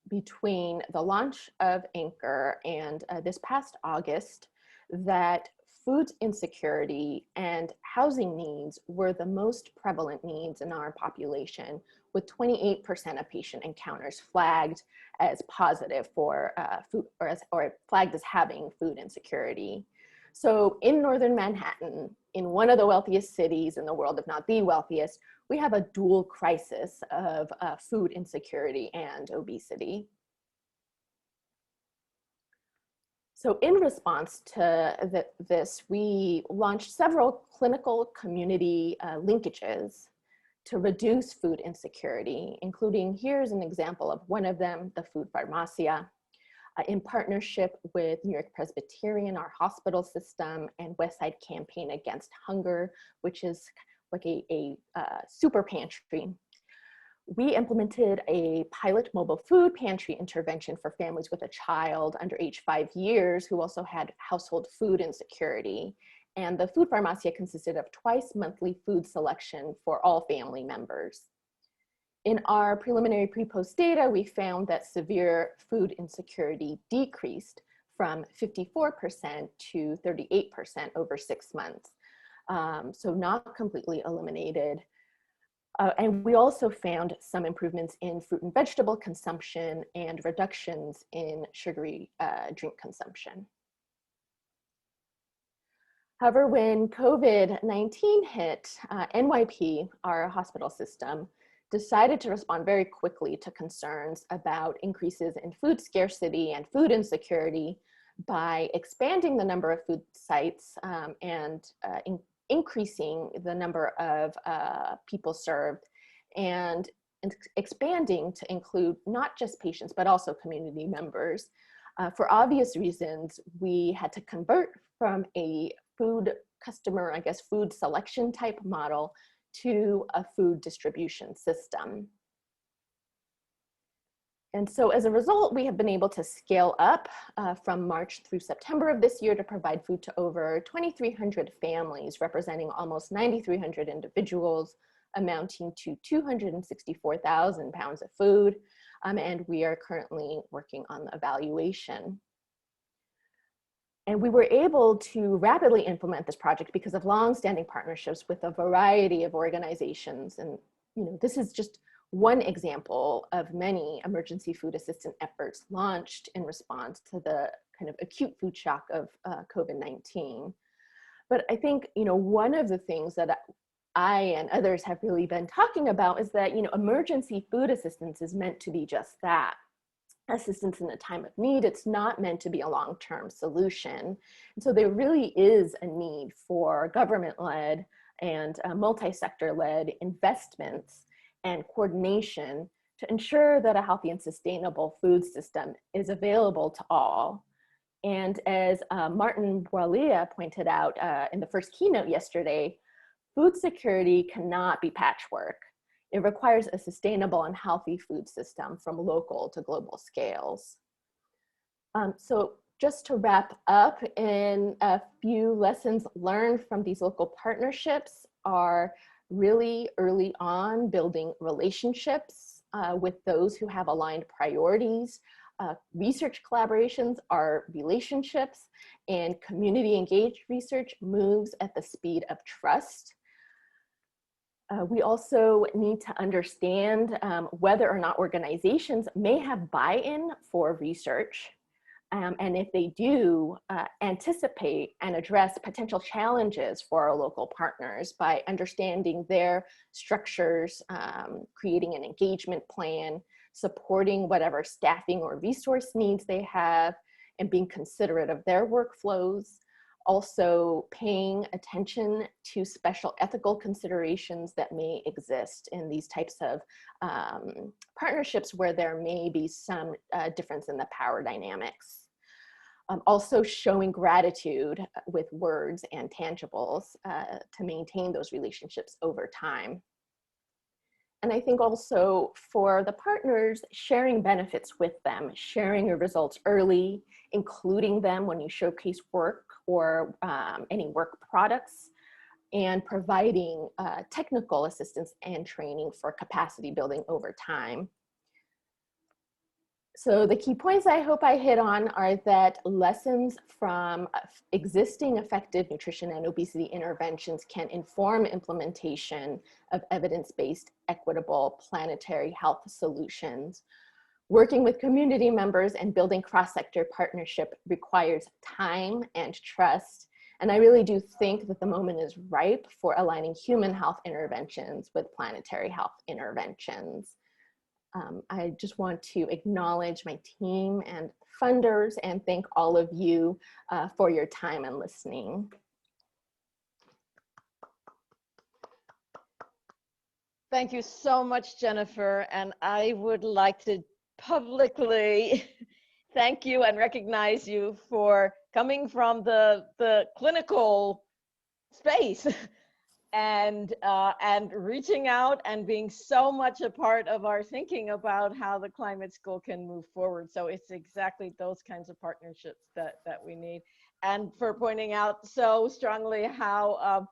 between the launch of ANCHOR and this past August that food insecurity and housing needs were the most prevalent needs in our population, with 28% of patient encounters flagged as positive for food or flagged as having food insecurity. So in northern Manhattan, in one of the wealthiest cities in the world, if not the wealthiest, we have a dual crisis of food insecurity and obesity. So in response to this, we launched several clinical community linkages to reduce food insecurity, including, here's an example of one of them, the Food Pharmacia, in partnership with New York Presbyterian, our hospital system, and Westside Campaign Against Hunger, which is like a super pantry. We implemented a pilot mobile food pantry intervention for families with a child under age 5 years who also had household food insecurity. And the Food Pharmacia consisted of twice monthly food selection for all family members. In our preliminary pre-post data, we found that severe food insecurity decreased from 54% to 38% over 6 months. So not completely eliminated. And we also found some improvements in fruit and vegetable consumption and reductions in sugary drink consumption. However, when COVID-19 hit, NYP, our hospital system, decided to respond very quickly to concerns about increases in food scarcity and food insecurity by expanding the number of food sites and increasing the number of people served and expanding to include not just patients, but also community members. For obvious reasons, we had to convert from a food customer, food selection type model to a food distribution system. And so as a result, we have been able to scale up from March through September of this year to provide food to over 2,300 families, representing almost 9,300 individuals, amounting to 264,000 pounds of food. And we are currently working on the evaluation. And we were able to rapidly implement this project because of long-standing partnerships with a variety of organizations. And this is just one example of many emergency food assistance efforts launched in response to the kind of acute food shock of COVID-19. But I think, one of the things that I and others have really been talking about is that, emergency food assistance is meant to be just that. Assistance in a time of need. It's not meant to be a long-term solution. And so there really is a need for government-led and multi-sector-led investments and coordination to ensure that a healthy and sustainable food system is available to all. And as Martin Boilia pointed out in the first keynote yesterday, food security cannot be patchwork. It requires a sustainable and healthy food system from local to global scales. So just to wrap up, in a few lessons learned from these local partnerships are really early on building relationships with those who have aligned priorities. Research collaborations are relationships, and community engaged research moves at the speed of trust. We also need to understand whether or not organizations may have buy-in for research. And if they do, anticipate and address potential challenges for our local partners by understanding their structures, creating an engagement plan, supporting whatever staffing or resource needs they have, and being considerate of their workflows. Also paying attention to special ethical considerations that may exist in these types of partnerships where there may be some difference in the power dynamics. Also showing gratitude with words and tangibles to maintain those relationships over time. And I think also for the partners, sharing benefits with them, sharing your results early, including them when you showcase work or any work products, and providing technical assistance and training for capacity building over time. So the key points I hope I hit on are that lessons from existing effective nutrition and obesity interventions can inform implementation of evidence-based, equitable, planetary health solutions. Working with community members and building cross-sector partnership requires time and trust. And I really do think that the moment is ripe for aligning human health interventions with planetary health interventions. I just want to acknowledge my team and funders and thank all of you for your time and listening. Thank you so much, Jennifer. And I would like to publicly thank you and recognize you for coming from the clinical space and reaching out and being so much a part of our thinking about how the climate school can move forward. So it's exactly those kinds of partnerships that we need. And for pointing out so strongly how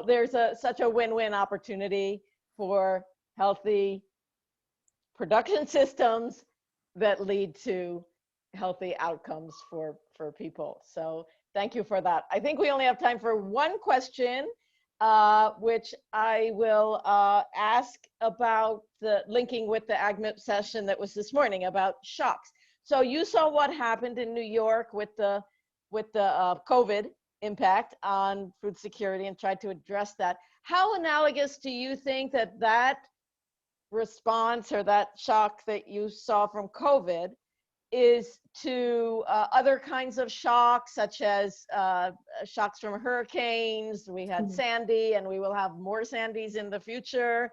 there's such a win-win opportunity for healthy production systems that lead to healthy outcomes for people. So thank you for that. I think we only have time for one question, which I will ask about the linking with the AgMIP session that was this morning about shocks. So you saw what happened in New York with the COVID impact on food security and tried to address that. How analogous do you think that response or that shock that you saw from COVID is to other kinds of shocks, such as shocks from hurricanes? We had Sandy, and we will have more Sandys in the future,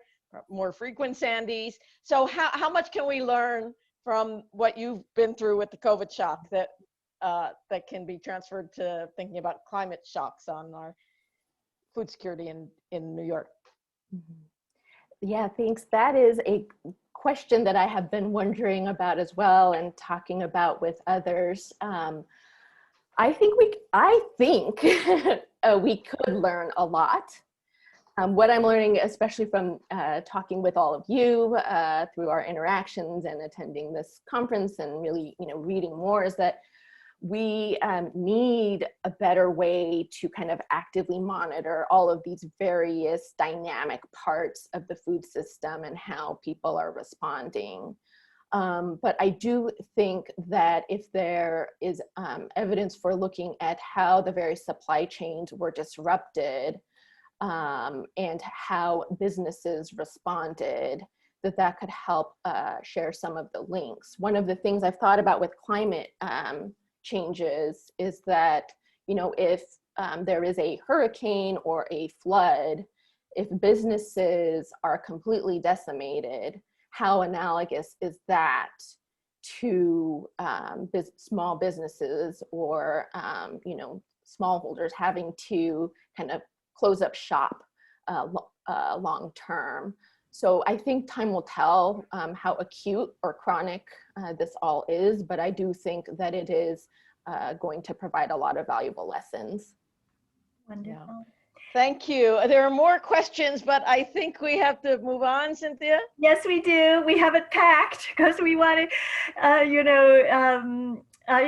more frequent Sandys. So how much can we learn from what you've been through with the COVID shock that can be transferred to thinking about climate shocks on our food security in New York? Yeah, thanks. That is a question that I have been wondering about as well and talking about with others. I think we could learn a lot. What I'm learning, especially from talking with all of you through our interactions and attending this conference and really, reading more, is that we need a better way to kind of actively monitor all of these various dynamic parts of the food system and how people are responding. But I do think that if there is evidence for looking at how the various supply chains were disrupted and how businesses responded, that could help share some of the links. One of the things I've thought about with climate changes is that, if there is a hurricane or a flood, if businesses are completely decimated, how analogous is that to small businesses or smallholders having to kind of close up shop long term? So I think time will tell how acute or chronic this all is, but I do think that it is going to provide a lot of valuable lessons. Wonderful. Yeah. Thank you. There are more questions, but I think we have to move on, Cynthia. Yes, we do. We have it packed because we want to,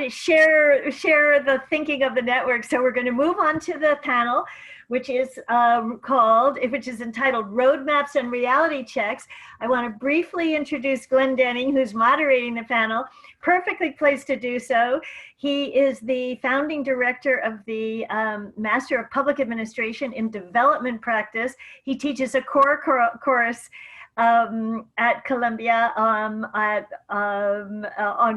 share the thinking of the network. So we're going to move on to the panel, which is entitled Roadmaps and Reality Checks. I want to briefly introduce Glenn Denning, who's moderating the panel. Perfectly placed to do so. He is the founding director of the Master of Public Administration in Development Practice. He teaches a core course at Columbia on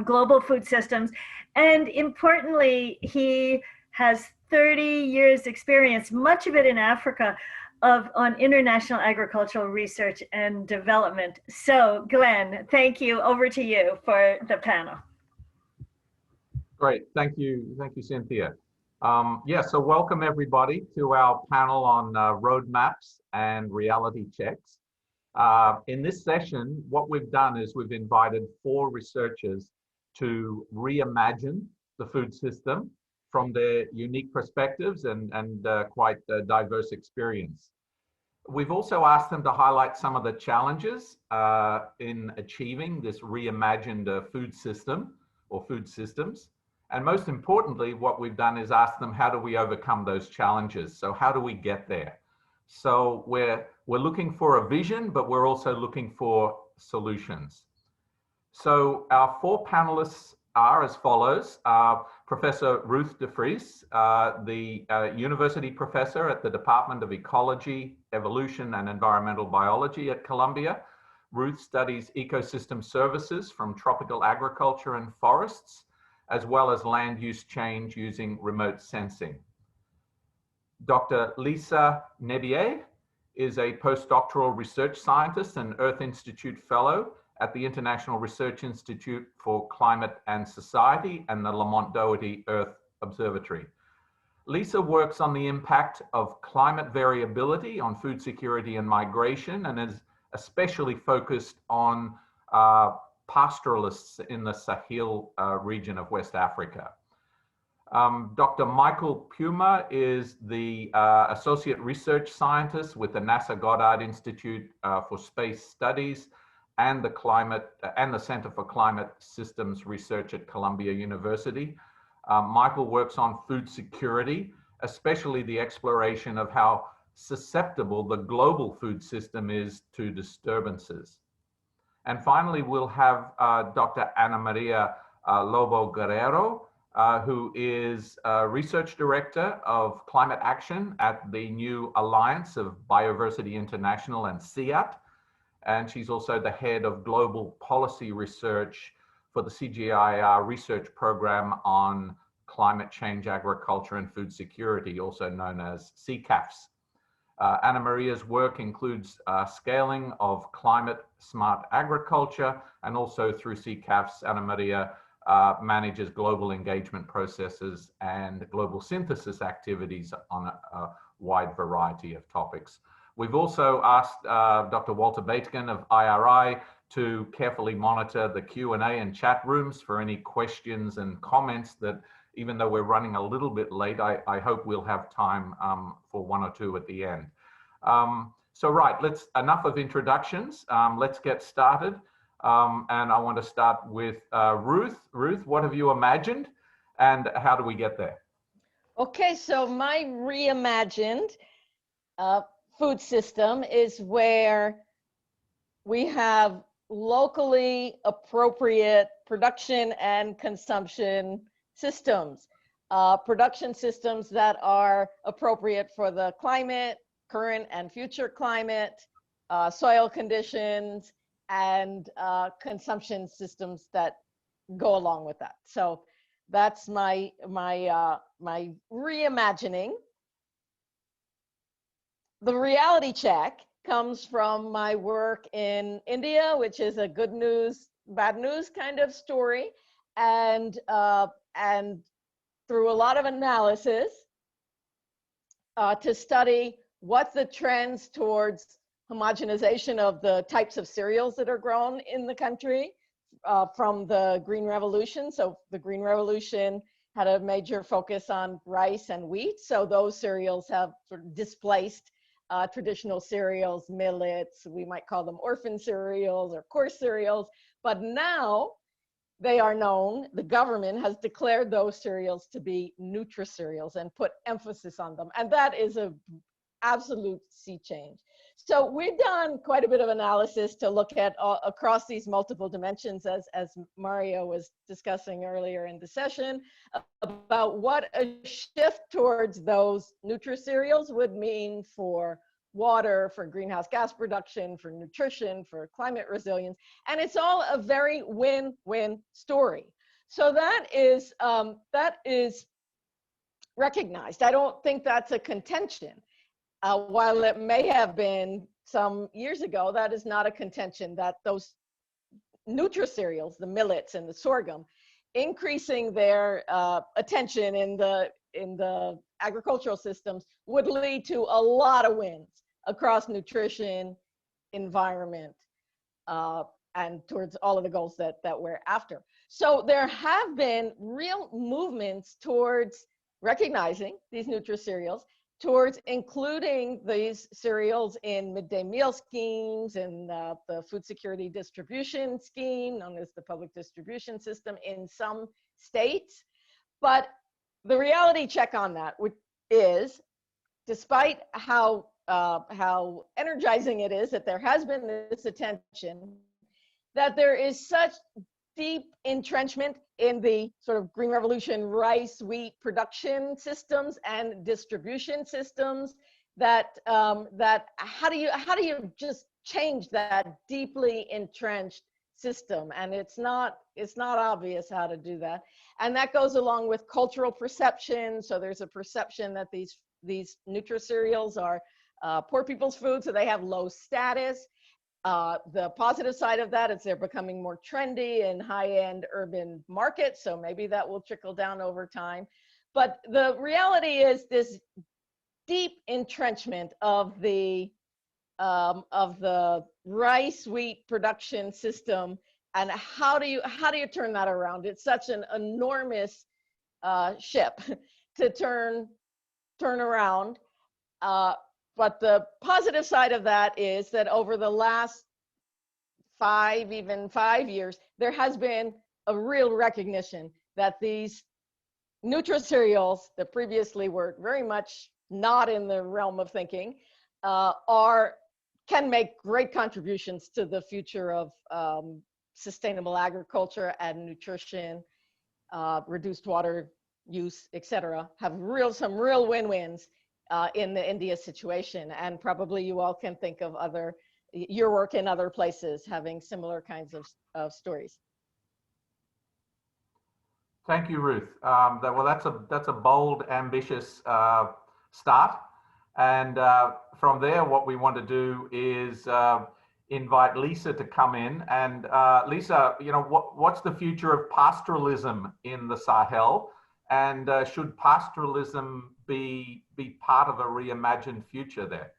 global food systems. And importantly, he has 30 years experience, much of it in Africa, on international agricultural research and development. So Glenn, thank you. Over to you for the panel. Great, thank you, Cynthia. So welcome everybody to our panel on roadmaps and reality checks. In this session, what we've done is we've invited 4 researchers to reimagine the food system from their unique perspectives and quite diverse experience. We've also asked them to highlight some of the challenges in achieving this reimagined food system or food systems. And most importantly, what we've done is ask them, how do we overcome those challenges? So how do we get there? So we're looking for a vision, but we're also looking for solutions. So our 4 panelists are as follows. Professor Ruth de Vries, the university professor at the Department of Ecology, Evolution and Environmental Biology at Columbia. Ruth studies ecosystem services from tropical agriculture and forests, as well as land use change using remote sensing. Dr. Lisa Nebier is a postdoctoral research scientist and Earth Institute Fellow at the International Research Institute for Climate and Society and the Lamont Doherty Earth Observatory. Lisa works on the impact of climate variability on food security and migration, and is especially focused on pastoralists in the Sahel region of West Africa. Dr. Michael Puma is the Associate Research Scientist with the NASA Goddard Institute for Space Studies and the Center for Climate Systems Research at Columbia University. Michael works on food security, especially the exploration of how susceptible the global food system is to disturbances. And finally, we'll have Dr. Ana Maria Lobo Guerrero, who is Research Director of Climate Action at the new Alliance of Biodiversity International and CIAT. And she's also the head of Global Policy Research for the CGIAR research program on climate change, agriculture, and food security, also known as CCAFS. Ana Maria's work includes scaling of climate smart agriculture, and also through CCAFS, Ana Maria manages global engagement processes and global synthesis activities on a wide variety of topics. We've also asked Dr. Walter Baitgen of IRI to carefully monitor the Q&A and chat rooms for any questions and comments that, even though we're running a little bit late, I hope we'll have time for 1 or 2 at the end. So right, enough of introductions. Let's get started. And I want to start with Ruth. Ruth, what have you imagined and how do we get there? Okay, so my reimagined food system is where we have locally appropriate production and consumption systems. Production systems that are appropriate for the climate, current and future climate, soil conditions, and consumption systems that go along with that. So that's my reimagining. The reality check comes from my work in India, which is a good news, bad news kind of story, and through a lot of analysis to study what the trends towards homogenization of the types of cereals that are grown in the country from the Green Revolution. So the Green Revolution had a major focus on rice and wheat. So those cereals have sort of displaced traditional cereals, millets, we might call them orphan cereals or coarse cereals. But now they are known, the government has declared those cereals to be nutri-cereals and put emphasis on them. And that is a absolute sea change. So we've done quite a bit of analysis to look at across these multiple dimensions, as Mario was discussing earlier in the session, about what a shift towards those nutri-cereals would mean for water, for greenhouse gas production, for nutrition, for climate resilience. And it's all a very win-win story. So that is recognized. I don't think that's a contention. While it may have been some years ago, that is not a contention, that those nutri-cereals, the millets and the sorghum, increasing their attention in the agricultural systems would lead to a lot of wins across nutrition, environment, and towards all of the goals that we're after. So there have been real movements towards recognizing these nutri-cereals, towards including these cereals in midday meal schemes and the food security distribution scheme, known as the public distribution system in some states. But the reality check on that is, despite how energizing it is that there has been this attention, that there is such deep entrenchment in the sort of green revolution rice wheat production systems and distribution systems that how do you just change that deeply entrenched system? And it's not obvious how to do that. And that goes along with cultural perception. So there's a perception that these nutri-cereals are poor people's food, so they have low status. The positive side of that is they're becoming more trendy in high-end urban markets, so maybe that will trickle down over time. But the reality is this deep entrenchment of the rice wheat production system, and how do you turn that around? It's such an enormous ship to turn around. But the positive side of that is that over the last 5 years, there has been a real recognition that these nutri-cereals that previously were very much not in the realm of thinking can make great contributions to the future of sustainable agriculture and nutrition, reduced water use, etc. Have some real win-wins in the India situation, and probably you all can think of your work in other places having similar kinds of stories. Thank you, Ruth. That's a bold, ambitious start, and from there, what we want to do is invite Lisa to come in. And Lisa, what's the future of pastoralism in the Sahel? And should pastoralism be part of a reimagined future there?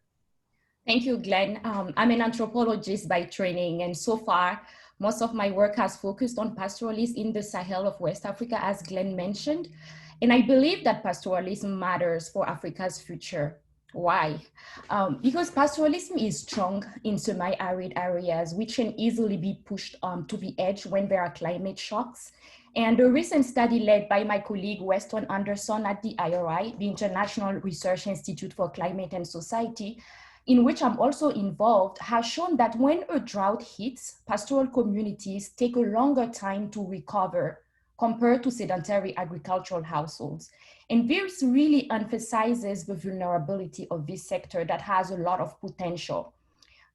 Thank you, Glenn. I'm an anthropologist by training, and so far, most of my work has focused on pastoralism in the Sahel of West Africa, as Glenn mentioned. And I believe that pastoralism matters for Africa's future. Why? Because pastoralism is strong in semi-arid areas, which can easily be pushed to the edge when there are climate shocks. And a recent study led by my colleague Weston Anderson at the IRI, the International Research Institute for Climate and Society, in which I'm also involved, has shown that when a drought hits, pastoral communities take a longer time to recover compared to sedentary agricultural households. And this really emphasizes the vulnerability of this sector that has a lot of potential.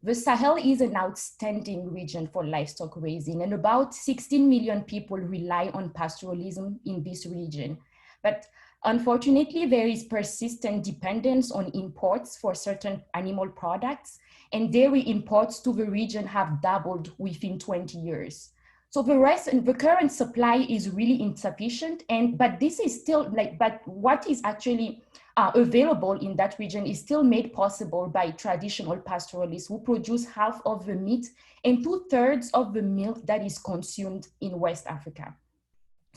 The Sahel is an outstanding region for livestock raising, and about 16 million people rely on pastoralism in this region. But unfortunately, there is persistent dependence on imports for certain animal products, and dairy imports to the region have doubled within 20 years. So the current supply is really insufficient, but this is still but what is actually available in that region is still made possible by traditional pastoralists who produce half of the meat and 2/3 of the milk that is consumed in West Africa.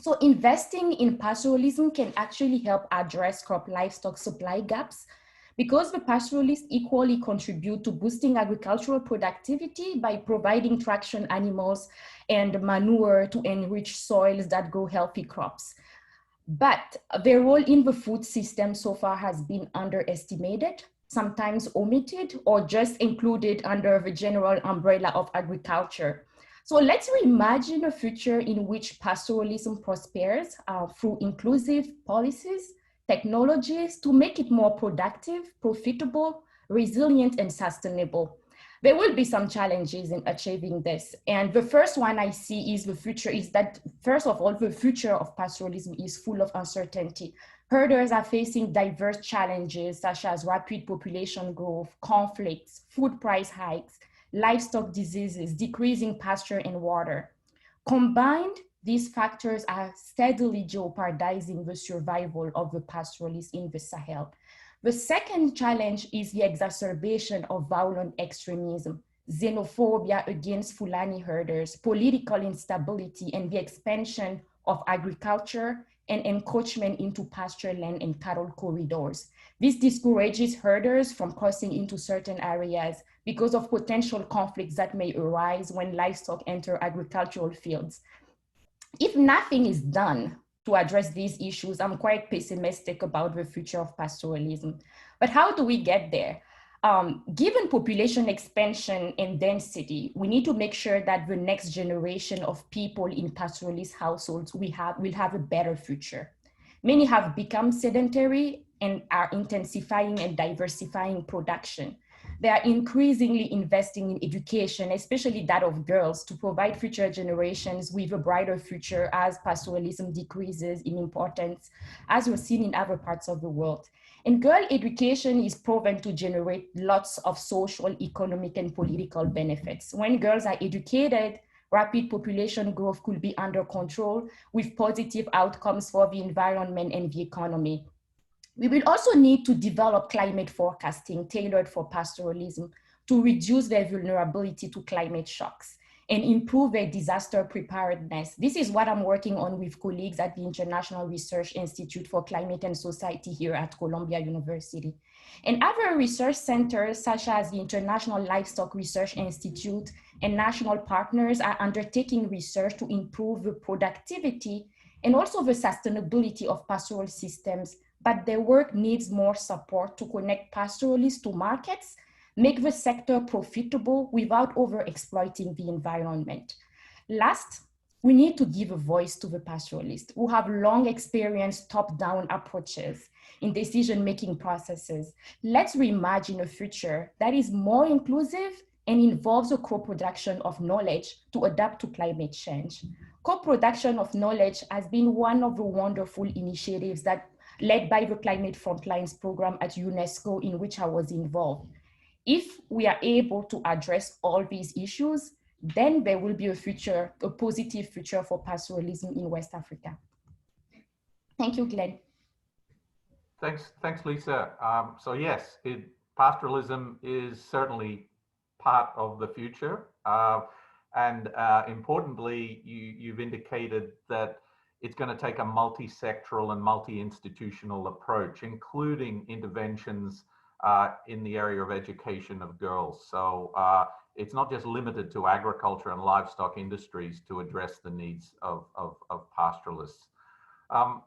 So investing in pastoralism can actually help address crop livestock supply gaps, because the pastoralists equally contribute to boosting agricultural productivity by providing traction animals and manure to enrich soils that grow healthy crops. But their role in the food system so far has been underestimated, sometimes omitted, or just included under the general umbrella of agriculture. So let's reimagine a future in which pastoralism prospers through inclusive policies, technologies to make it more productive, profitable, resilient, and sustainable. There will be some challenges in achieving this. And the first one I see is that, first of all, the future of pastoralism is full of uncertainty. Herders are facing diverse challenges such as rapid population growth, conflicts, food price hikes, livestock diseases, decreasing pasture and water. Combined, these factors are steadily jeopardizing the survival of the pastoralists in the Sahel. The second challenge is the exacerbation of violent extremism, xenophobia against Fulani herders, political instability, and the expansion of agriculture and encroachment into pasture land and cattle corridors. This discourages herders from crossing into certain areas because of potential conflicts that may arise when livestock enter agricultural fields. If nothing is done to address these issues, I'm quite pessimistic about the future of pastoralism. But how do we get there? Given population expansion and density, we need to make sure that the next generation of people in pastoralist households will have a better future. Many have become sedentary and are intensifying and diversifying production. They are increasingly investing in education, especially that of girls, to provide future generations with a brighter future as pastoralism decreases in importance, as we've seen in other parts of the world. And girl education is proven to generate lots of social, economic, and political benefits. When girls are educated, rapid population growth could be under control with positive outcomes for the environment and the economy. We will also need to develop climate forecasting tailored for pastoralism to reduce their vulnerability to climate shocks and improve their disaster preparedness. This is what I'm working on with colleagues at the International Research Institute for Climate and Society here at Columbia University. And other research centers, such as the International Livestock Research Institute and national partners, are undertaking research to improve the productivity and also the sustainability of pastoral systems, but their work needs more support to connect pastoralists to markets, make the sector profitable without over-exploiting the environment. Last, we need to give a voice to the pastoralists who have long experienced top-down approaches in decision-making processes. Let's reimagine a future that is more inclusive and involves a co-production of knowledge to adapt to climate change. Co-production of knowledge has been one of the wonderful initiatives that led by the Climate Frontlines program at UNESCO, in which I was involved. If we are able to address all these issues, then there will be a positive future for pastoralism in West Africa. Thank you, Glenn. Thanks, Lisa. So yes, pastoralism is certainly part of the future. And importantly, you've indicated that it's going to take a multi-sectoral and multi-institutional approach, including interventions in the area of education of girls. So it's not just limited to agriculture and livestock industries to address the needs of pastoralists.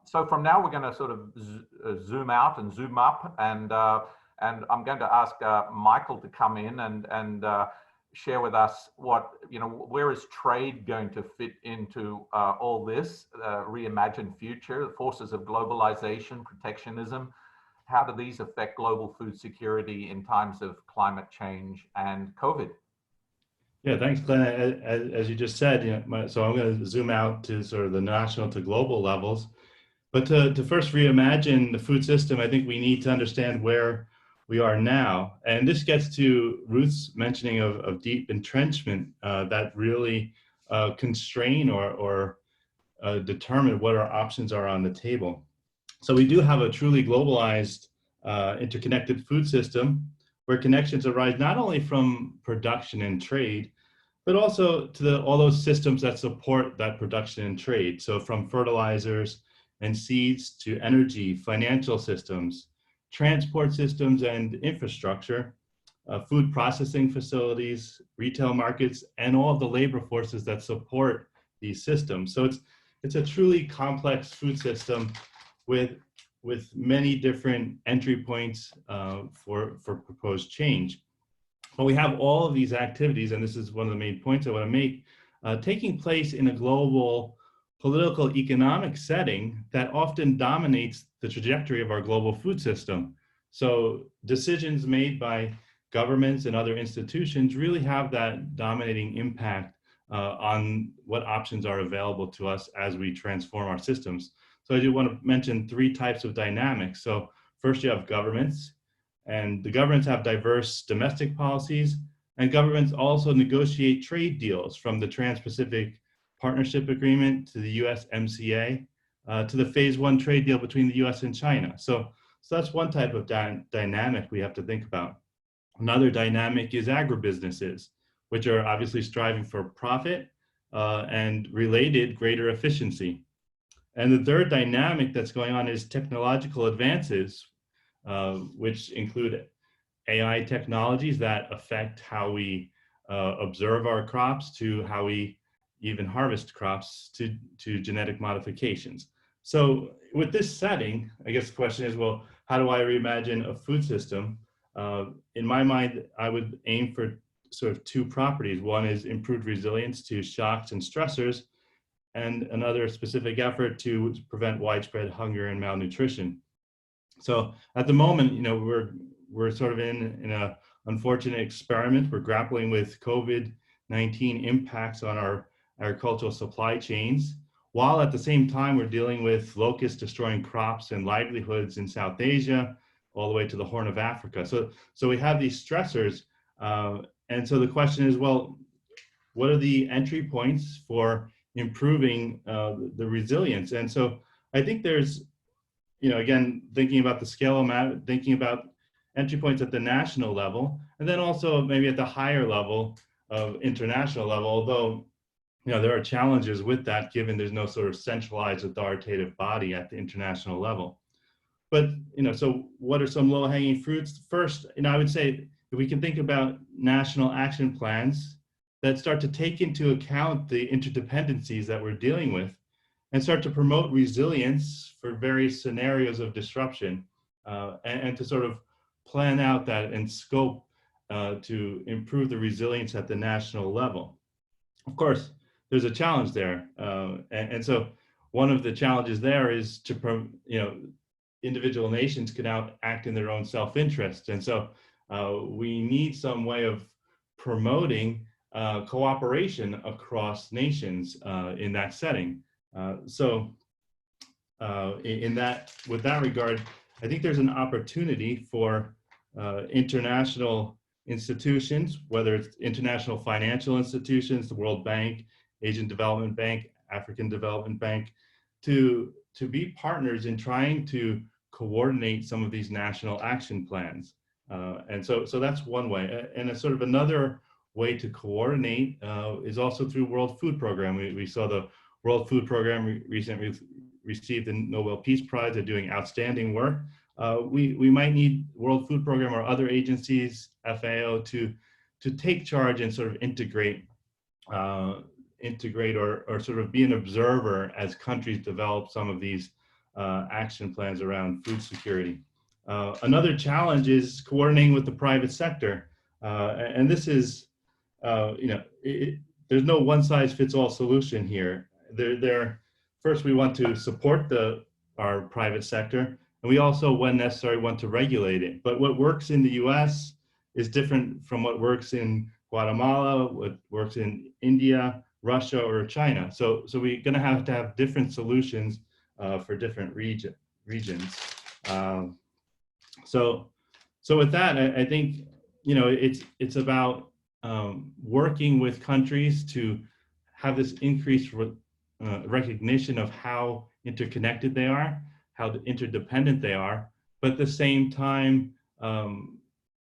So from now, we're going to sort of zoom out and zoom up, and I'm going to ask Michael to come in and share with us where is trade going to fit into all this, reimagined future, the forces of globalization, protectionism. How do these affect global food security in times of climate change and COVID? Yeah, thanks, Glenn. As you just said, so I'm going to zoom out to sort of the national to global levels. But to first reimagine the food system, I think we need to understand where we are now. And this gets to Ruth's mentioning of deep entrenchment that really constrain or determine what our options are on the table. So we do have a truly globalized, interconnected food system where connections arise not only from production and trade, but also to all those systems that support that production and trade. So from fertilizers and seeds to energy, financial systems, transport systems and infrastructure, food processing facilities, retail markets, and all of the labor forces that support these systems. So it's a truly complex food system with many different entry points for proposed change. But we have all of these activities, and this is one of the main points I want to make, taking place in a global political economic setting that often dominates the trajectory of our global food system. So decisions made by governments and other institutions really have that dominating impact on what options are available to us as we transform our systems. So I do want to mention 3 types of dynamics. So first you have governments, and the governments have diverse domestic policies, and governments also negotiate trade deals, from the Trans-Pacific Partnership Agreement to the USMCA to the Phase 1 trade deal between the US and China. So that's one type of dynamic we have to think about. Another dynamic is agribusinesses, which are obviously striving for profit and related greater efficiency. And the third dynamic that's going on is technological advances, which include AI technologies that affect how we observe our crops, to how we even harvest crops, to genetic modifications. So with this setting, I guess the question is, well, how do I reimagine a food system? In my mind, I would aim for sort of 2 properties. One is improved resilience to shocks and stressors, and another specific effort to prevent widespread hunger and malnutrition. So at the moment, you know, we're sort of in a unfortunate experiment. We're grappling with COVID-19 impacts on our agricultural supply chains, while at the same time we're dealing with locusts destroying crops and livelihoods in South Asia, all the way to the Horn of Africa. So we have these stressors, and so the question is, well, what are the entry points for improving the resilience? And so I think there's, you know, again, thinking about the scale amount, thinking about entry points at the national level, and then also maybe at the higher level of international level, although, you know, there are challenges with that, given there's no sort of centralized authoritative body at the international level. But, you know, so what are some low-hanging fruits? First, you know, I would say if we can think about national action plans that start to take into account the interdependencies that we're dealing with, and start to promote resilience for various scenarios of disruption, and to sort of plan out that and scope to improve the resilience at the national level. Of course, there's a challenge there. And so one of the challenges there is to, you know, individual nations can now act in their own self-interest. And so we need some way of promoting cooperation across nations in that setting. With that regard, I think there's an opportunity for international institutions, whether it's international financial institutions, the World Bank, Asian Development Bank, African Development Bank, to be partners in trying to coordinate some of these national action plans. And so that's one way. And a sort of another way to coordinate is also through World Food Program. We saw the World Food Program recently received the Nobel Peace Prize. They're doing outstanding work. We might need World Food Program or other agencies, FAO, to take charge and sort of integrate or sort of be an observer as countries develop some of these action plans around food security. Another challenge is coordinating with the private sector. And this is, you know, there's no one-size-fits-all solution here. First, we want to support our private sector, and we also, when necessary, want to regulate it. But what works in the US is different from what works in Guatemala, what works in India, Russia, or China. So we're going to have different solutions for different regions. So with that, I think, you know, it's about working with countries to have this increased recognition of how interconnected they are, how interdependent they are, but at the same time,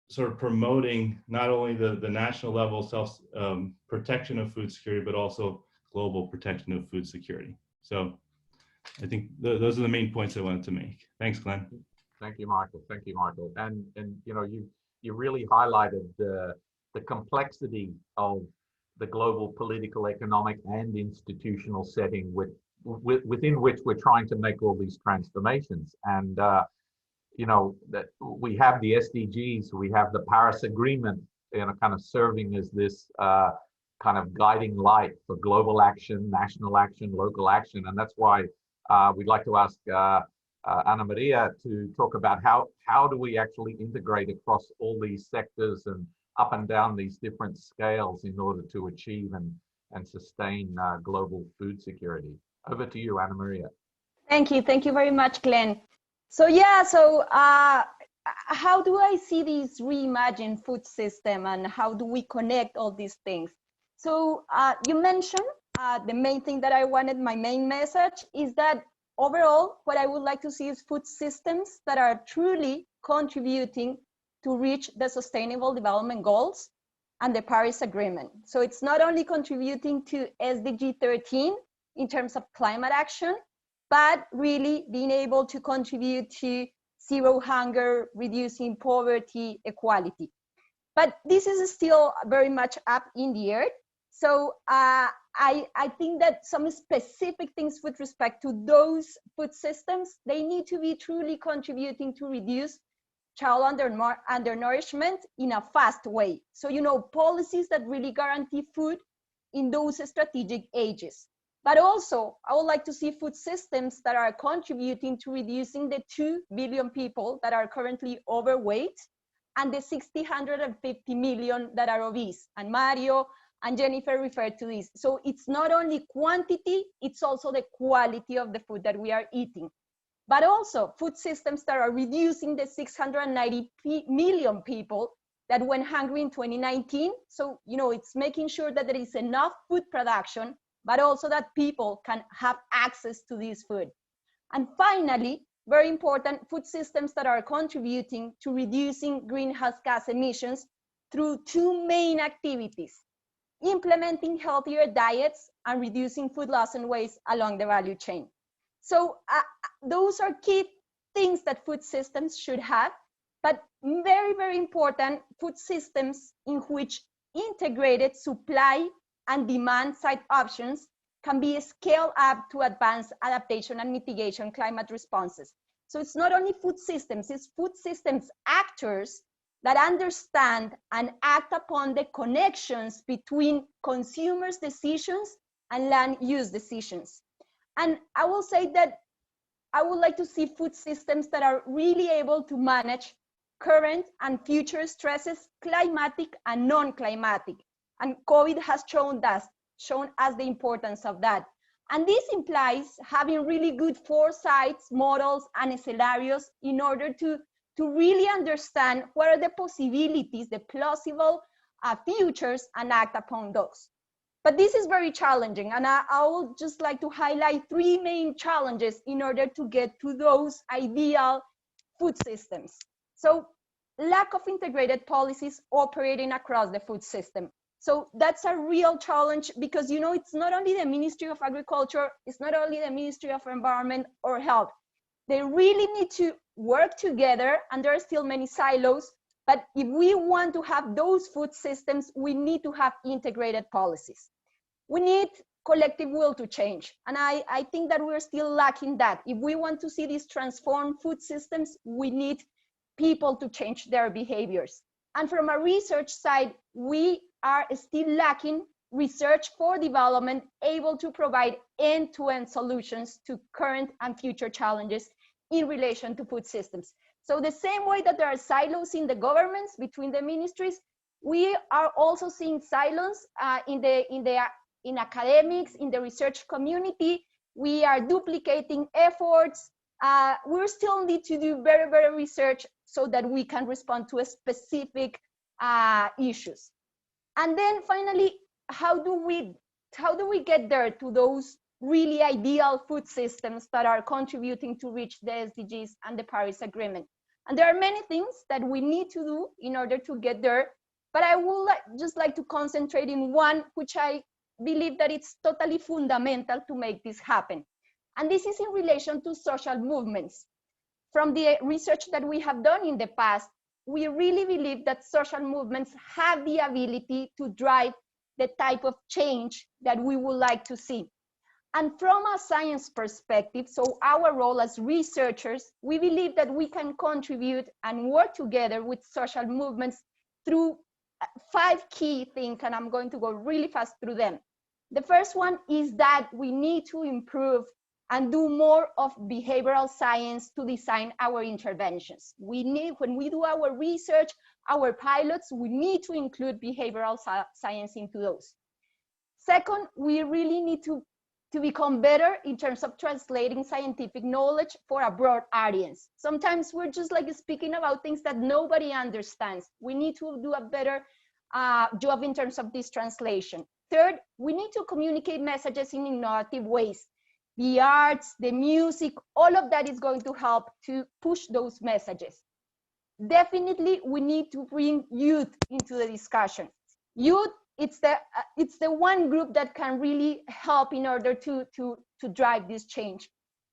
sort of promoting not only the national level self protection of food security, but also global protection of food security. So I think those are the main points I wanted to make. Thanks, Glenn. Thank you, Michael. Thank you, Michael. And you know, you really highlighted the complexity of the global political, economic, and institutional setting within which we're trying to make all these transformations. And you know, that we have the SDGs, we have the Paris Agreement, you know, kind of serving as this kind of guiding light for global action, national action, local action. And that's why we'd like to ask Ana Maria to talk about how do we actually integrate across all these sectors and up and down these different scales in order to achieve and sustain global food security. Over to you, Ana Maria. Thank you. Thank you very much, Glenn. So yeah, how do I see this reimagined food system and how do we connect all these things? So you mentioned the main thing that I wanted, my main message is that overall, what I would like to see is food systems that are truly contributing to reach the Sustainable Development Goals and the Paris Agreement. So it's not only contributing to SDG 13 in terms of climate action, but really being able to contribute to zero hunger, reducing poverty, equality. But this is still very much up in the air. So I think that some specific things with respect to those food systems, they need to be truly contributing to reduce child undernourishment in a fast way. So, you know, policies that really guarantee food in those strategic ages. But also, I would like to see food systems that are contributing to reducing the 2 billion people that are currently overweight and the 650 million that are obese. And Mario and Jennifer referred to this. So it's not only quantity, it's also the quality of the food that we are eating. But also food systems that are reducing the 690 million people that went hungry in 2019. So, you know, it's making sure that there is enough food production, but also that people can have access to this food. And finally, very important, food systems that are contributing to reducing greenhouse gas emissions through 2 main activities: implementing healthier diets and reducing food loss and waste along the value chain. So those are key things that food systems should have, but very, very important, food systems in which integrated supply and demand side options can be scaled up to advance adaptation and mitigation climate responses. So it's not only food systems, it's food systems actors that understand and act upon the connections between consumers' decisions and land use decisions. And I will say that I would like to see food systems that are really able to manage current and future stresses, climatic and non-climatic. And COVID has shown us the importance of that. And this implies having really good foresights, models, and scenarios in order to really understand what are the possibilities, the plausible futures, and act upon those. But this is very challenging, and I would just like to highlight 3 main challenges in order to get to those ideal food systems. So, lack of integrated policies operating across the food system. So that's a real challenge because, you know, it's not only the Ministry of Agriculture, it's not only the Ministry of Environment or Health. They really need to work together, and there are still many silos. But if we want to have those food systems, we need to have integrated policies. We need collective will to change. And I think that we're still lacking that. If we want to see these transformed food systems, we need people to change their behaviors. And from a research side, we are still lacking research for development able to provide end-to-end solutions to current and future challenges in relation to food systems. So the same way that there are silos in the governments between the ministries, we are also seeing silos in academics, in the research community. We are duplicating efforts. We still need to do very, very research so that we can respond to a specific issues. And then finally, how do we get there to those really ideal food systems that are contributing to reach the SDGs and the Paris Agreement? And there are many things that we need to do in order to get there, but I would just like to concentrate in one, which I believe that it's totally fundamental to make this happen. And this is in relation to social movements. from the research that we have done in the past, we really believe that social movements have the ability to drive the type of change that we would like to see. And from a science perspective, so our role as researchers, we believe that we can contribute and work together with social movements through 5 key things, and I'm going to go really fast through them. The first one is that we need to improve and do more of behavioral science to design our interventions. We need, when we do our research, our pilots, we need to include behavioral science into those. Second, we really need to become better in terms of translating scientific knowledge for a broad audience. Sometimes we're just like speaking about things that nobody understands. We need to do a better job in terms of this translation. Third, we need to communicate messages in innovative ways. The arts, the music, all of that is going to help to push those messages. Definitely, we need to bring youth into the discussion. Youth, it's the one group that can really help in order to drive this change.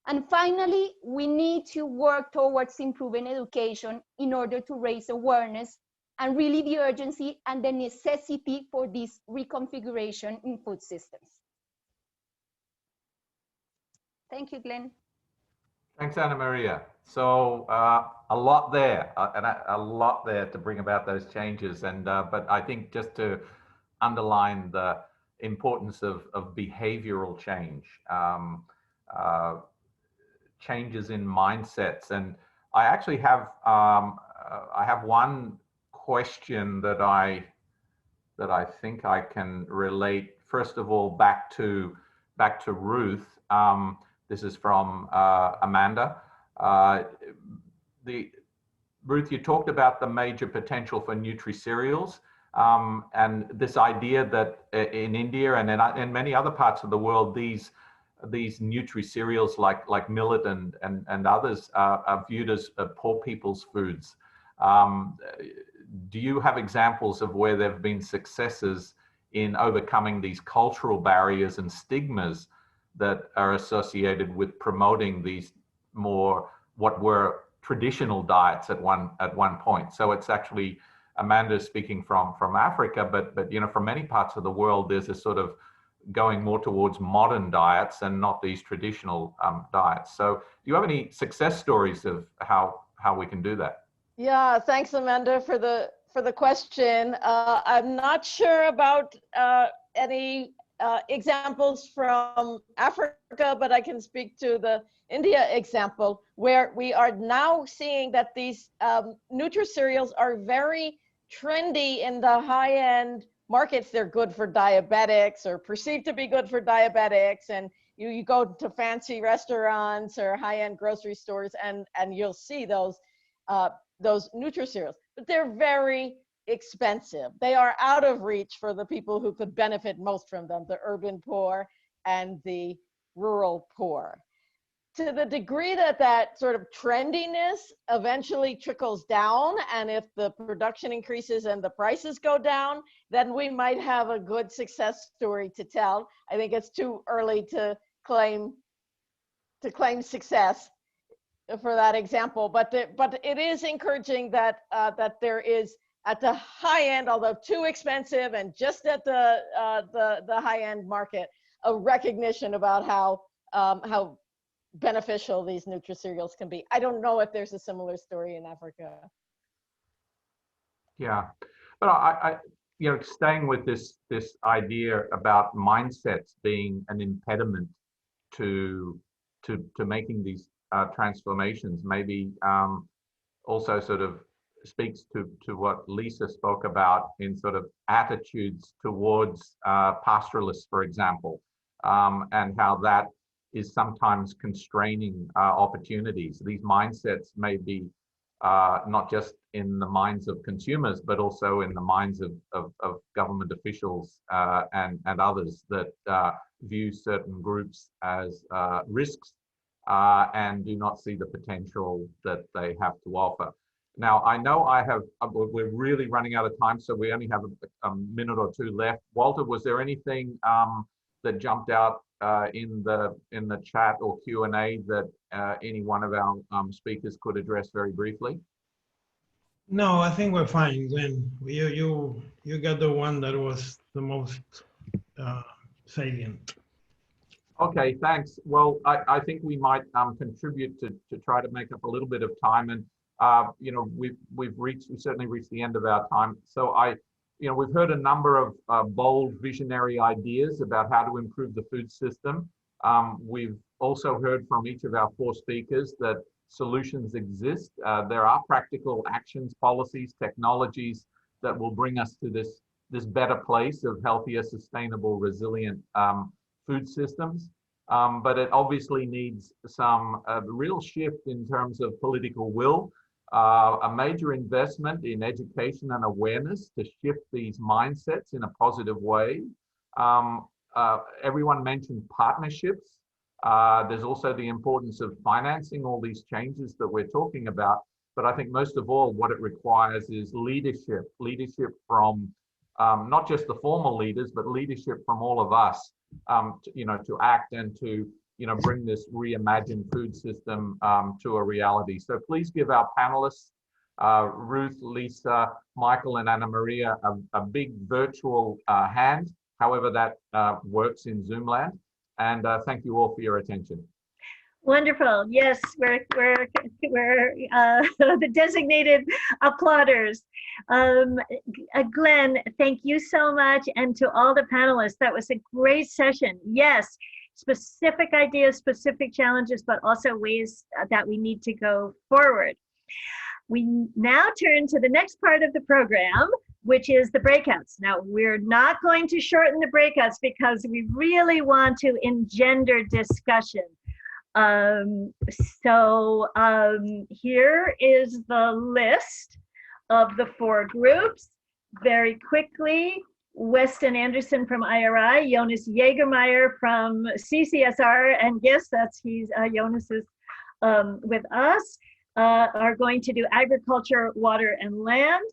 And finally, we need to work towards improving education in order to raise awareness and really the urgency and the necessity for this reconfiguration in food systems. Thank you, Glenn. Thanks, Ana Maria. So a lot there, and a lot there to bring about those changes. And but I think just to underline the importance of behavioral change, changes in mindsets. And I actually have I have one question that I think I can relate. First of all, back to Ruth. This is from Amanda. Ruth, you talked about the major potential for nutri-cereals, and this idea that in India and in many other parts of the world, these nutri-cereals like millet and others are viewed as poor people's foods. Do you have examples of where there have been successes in overcoming these cultural barriers and stigmas that are associated with promoting these more what were traditional diets at one point? So it's actually, Amanda speaking from Africa, but you know, from many parts of the world, there's a sort of going more towards modern diets and not these traditional diets. So do you have any success stories of how we can do that? Yeah, thanks, Amanda, for the question. I'm not sure about any examples from Africa, but I can speak to the India example, where we are now seeing that these nutri-cereals are very trendy in the high-end markets. They're good for diabetics or perceived to be good for diabetics, and you go to fancy restaurants or high-end grocery stores and you'll see those nutri-cereals, but they're very expensive. They are out of reach for the people who could benefit most from them, the urban poor and the rural poor. To the degree that sort of trendiness eventually trickles down, and if the production increases and the prices go down, then we might have a good success story to tell. I think it's too early to claim success for that example, but it is encouraging that there is at the high end, although too expensive, and just at the high end market, a recognition about how beneficial these nutri-cereals can be. I don't know if there's a similar story in Africa. Yeah, but I you know, staying with this idea about mindsets being an impediment to making these transformations, maybe also sort of speaks to what Lisa spoke about in sort of attitudes towards pastoralists, for example, and how that is sometimes constraining opportunities. These mindsets may be not just in the minds of consumers, but also in the minds of government officials and others that view certain groups as risks and do not see the potential that they have to offer. Now, I know we're really running out of time, so we only have a minute or two left. Walter, was there anything that jumped out in the chat or Q&A that any one of our speakers could address very briefly? No, I think we're fine, Glenn. You got the one that was the most salient. Okay, thanks. Well, I think we might contribute to try to make up a little bit of time, and you know, we've certainly reached the end of our time. So we've heard a number of bold visionary ideas about how to improve the food system. We've also heard from each of our 4 speakers that solutions exist. There are practical actions, policies, technologies that will bring us to this better place of healthier, sustainable, resilient food systems. But it obviously needs some real shift in terms of political will, a major investment in education and awareness to shift these mindsets in a positive way. Everyone mentioned partnerships. There's also the importance of financing all these changes that we're talking about. But I think most of all, what it requires is leadership from not just the formal leaders, but leadership from all of us, to act and to, bring this reimagined food system to a reality. So please give our panelists, Ruth, Lisa, Michael, and Anna Maria, a big virtual hand, however that works in Zoom land. And thank you all for your attention. Wonderful. Yes, we're the designated applauders. Glenn, thank you so much, and to all the panelists. That was a great session. Yes, specific ideas, specific challenges, but also ways that we need to go forward. We now turn to the next part of the program, which is the breakouts. Now, we're not going to shorten the breakouts because we really want to engender discussion. Here is the list of the 4 groups. Very quickly, Weston Anderson from IRI, Jonas Jägermeyer from CCSR, and yes, Jonas is with us, are going to do agriculture, water, and land.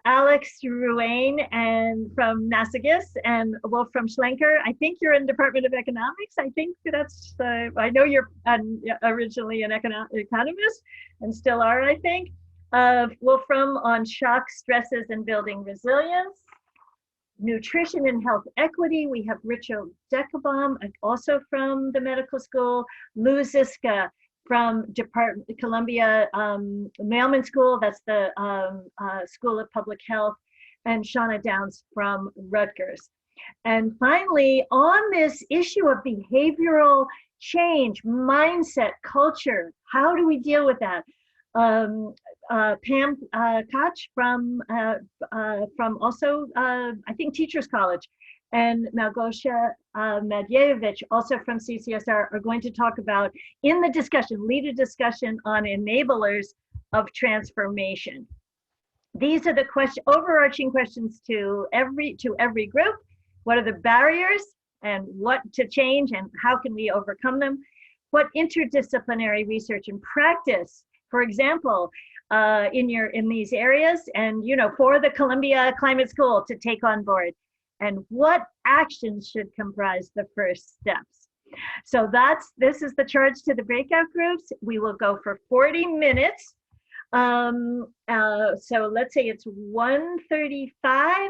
Alex Ruane and from Nassagis, and Wolf from Schlenker. I think you're in Department of Economics. I think that's, I know you're originally an economist and still are, I think. Wolfram on shock, stresses, and building resilience. Nutrition and health equity, we have Richo Deckelbaum, also from the medical school. Lou Ziska from Columbia Mailman School, that's the School of Public Health, and Shauna Downs from Rutgers. And finally, on this issue of behavioral change, mindset, culture, how do we deal with that? Pam Koch from also, I think, Teachers College, and Malgosia Madjevich, also from CCSR, are going to talk about, in the discussion, lead a discussion on enablers of transformation. These are the overarching questions to every group. What are the barriers and what to change and how can we overcome them? What interdisciplinary research and practice, for example, in these areas, and for the Columbia Climate School to take on board, and what actions should comprise the first steps. So this is the charge to the breakout groups. We will go for 40 minutes. So let's say it's 1:35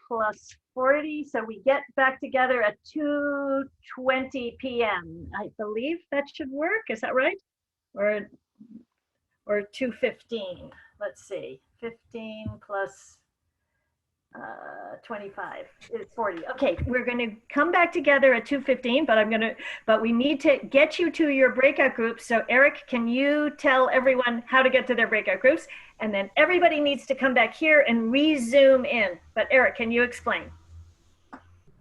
plus 40. So we get back together at 2:20 p.m. I believe that should work. Is that right? Or 2:15. Let's see. 15 plus 25 is 40. Okay, we're going to come back together at 2:15, but we need to get you to your breakout groups. So Eric, can you tell everyone how to get to their breakout groups? And then everybody needs to come back here and re-zoom in. But Eric, can you explain?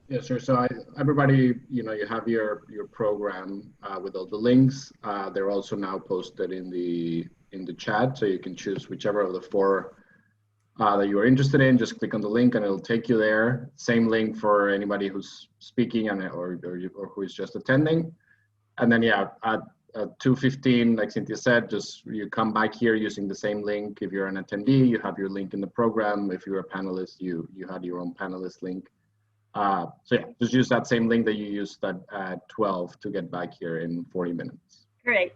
Yeah, sure. So everybody, you have your program with all the links. They're also now posted in the chat, so you can choose whichever of the 4 that you are interested in. Just click on the link and it'll take you there. Same link for anybody who's speaking or who is just attending. And then at 2:15, like Cynthia said, just you come back here using the same link. If you're an attendee, you have your link in the program. If you're a panelist, you had your own panelist link. So yeah, just use that same link that you used at 12 to get back here in 40 minutes. Great.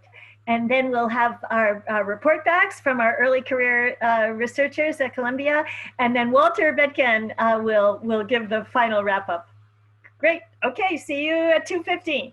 And then we'll have our report backs from our early career researchers at Columbia. And then Walter Bedken will give the final wrap up. Great. Okay, see you at 2:15.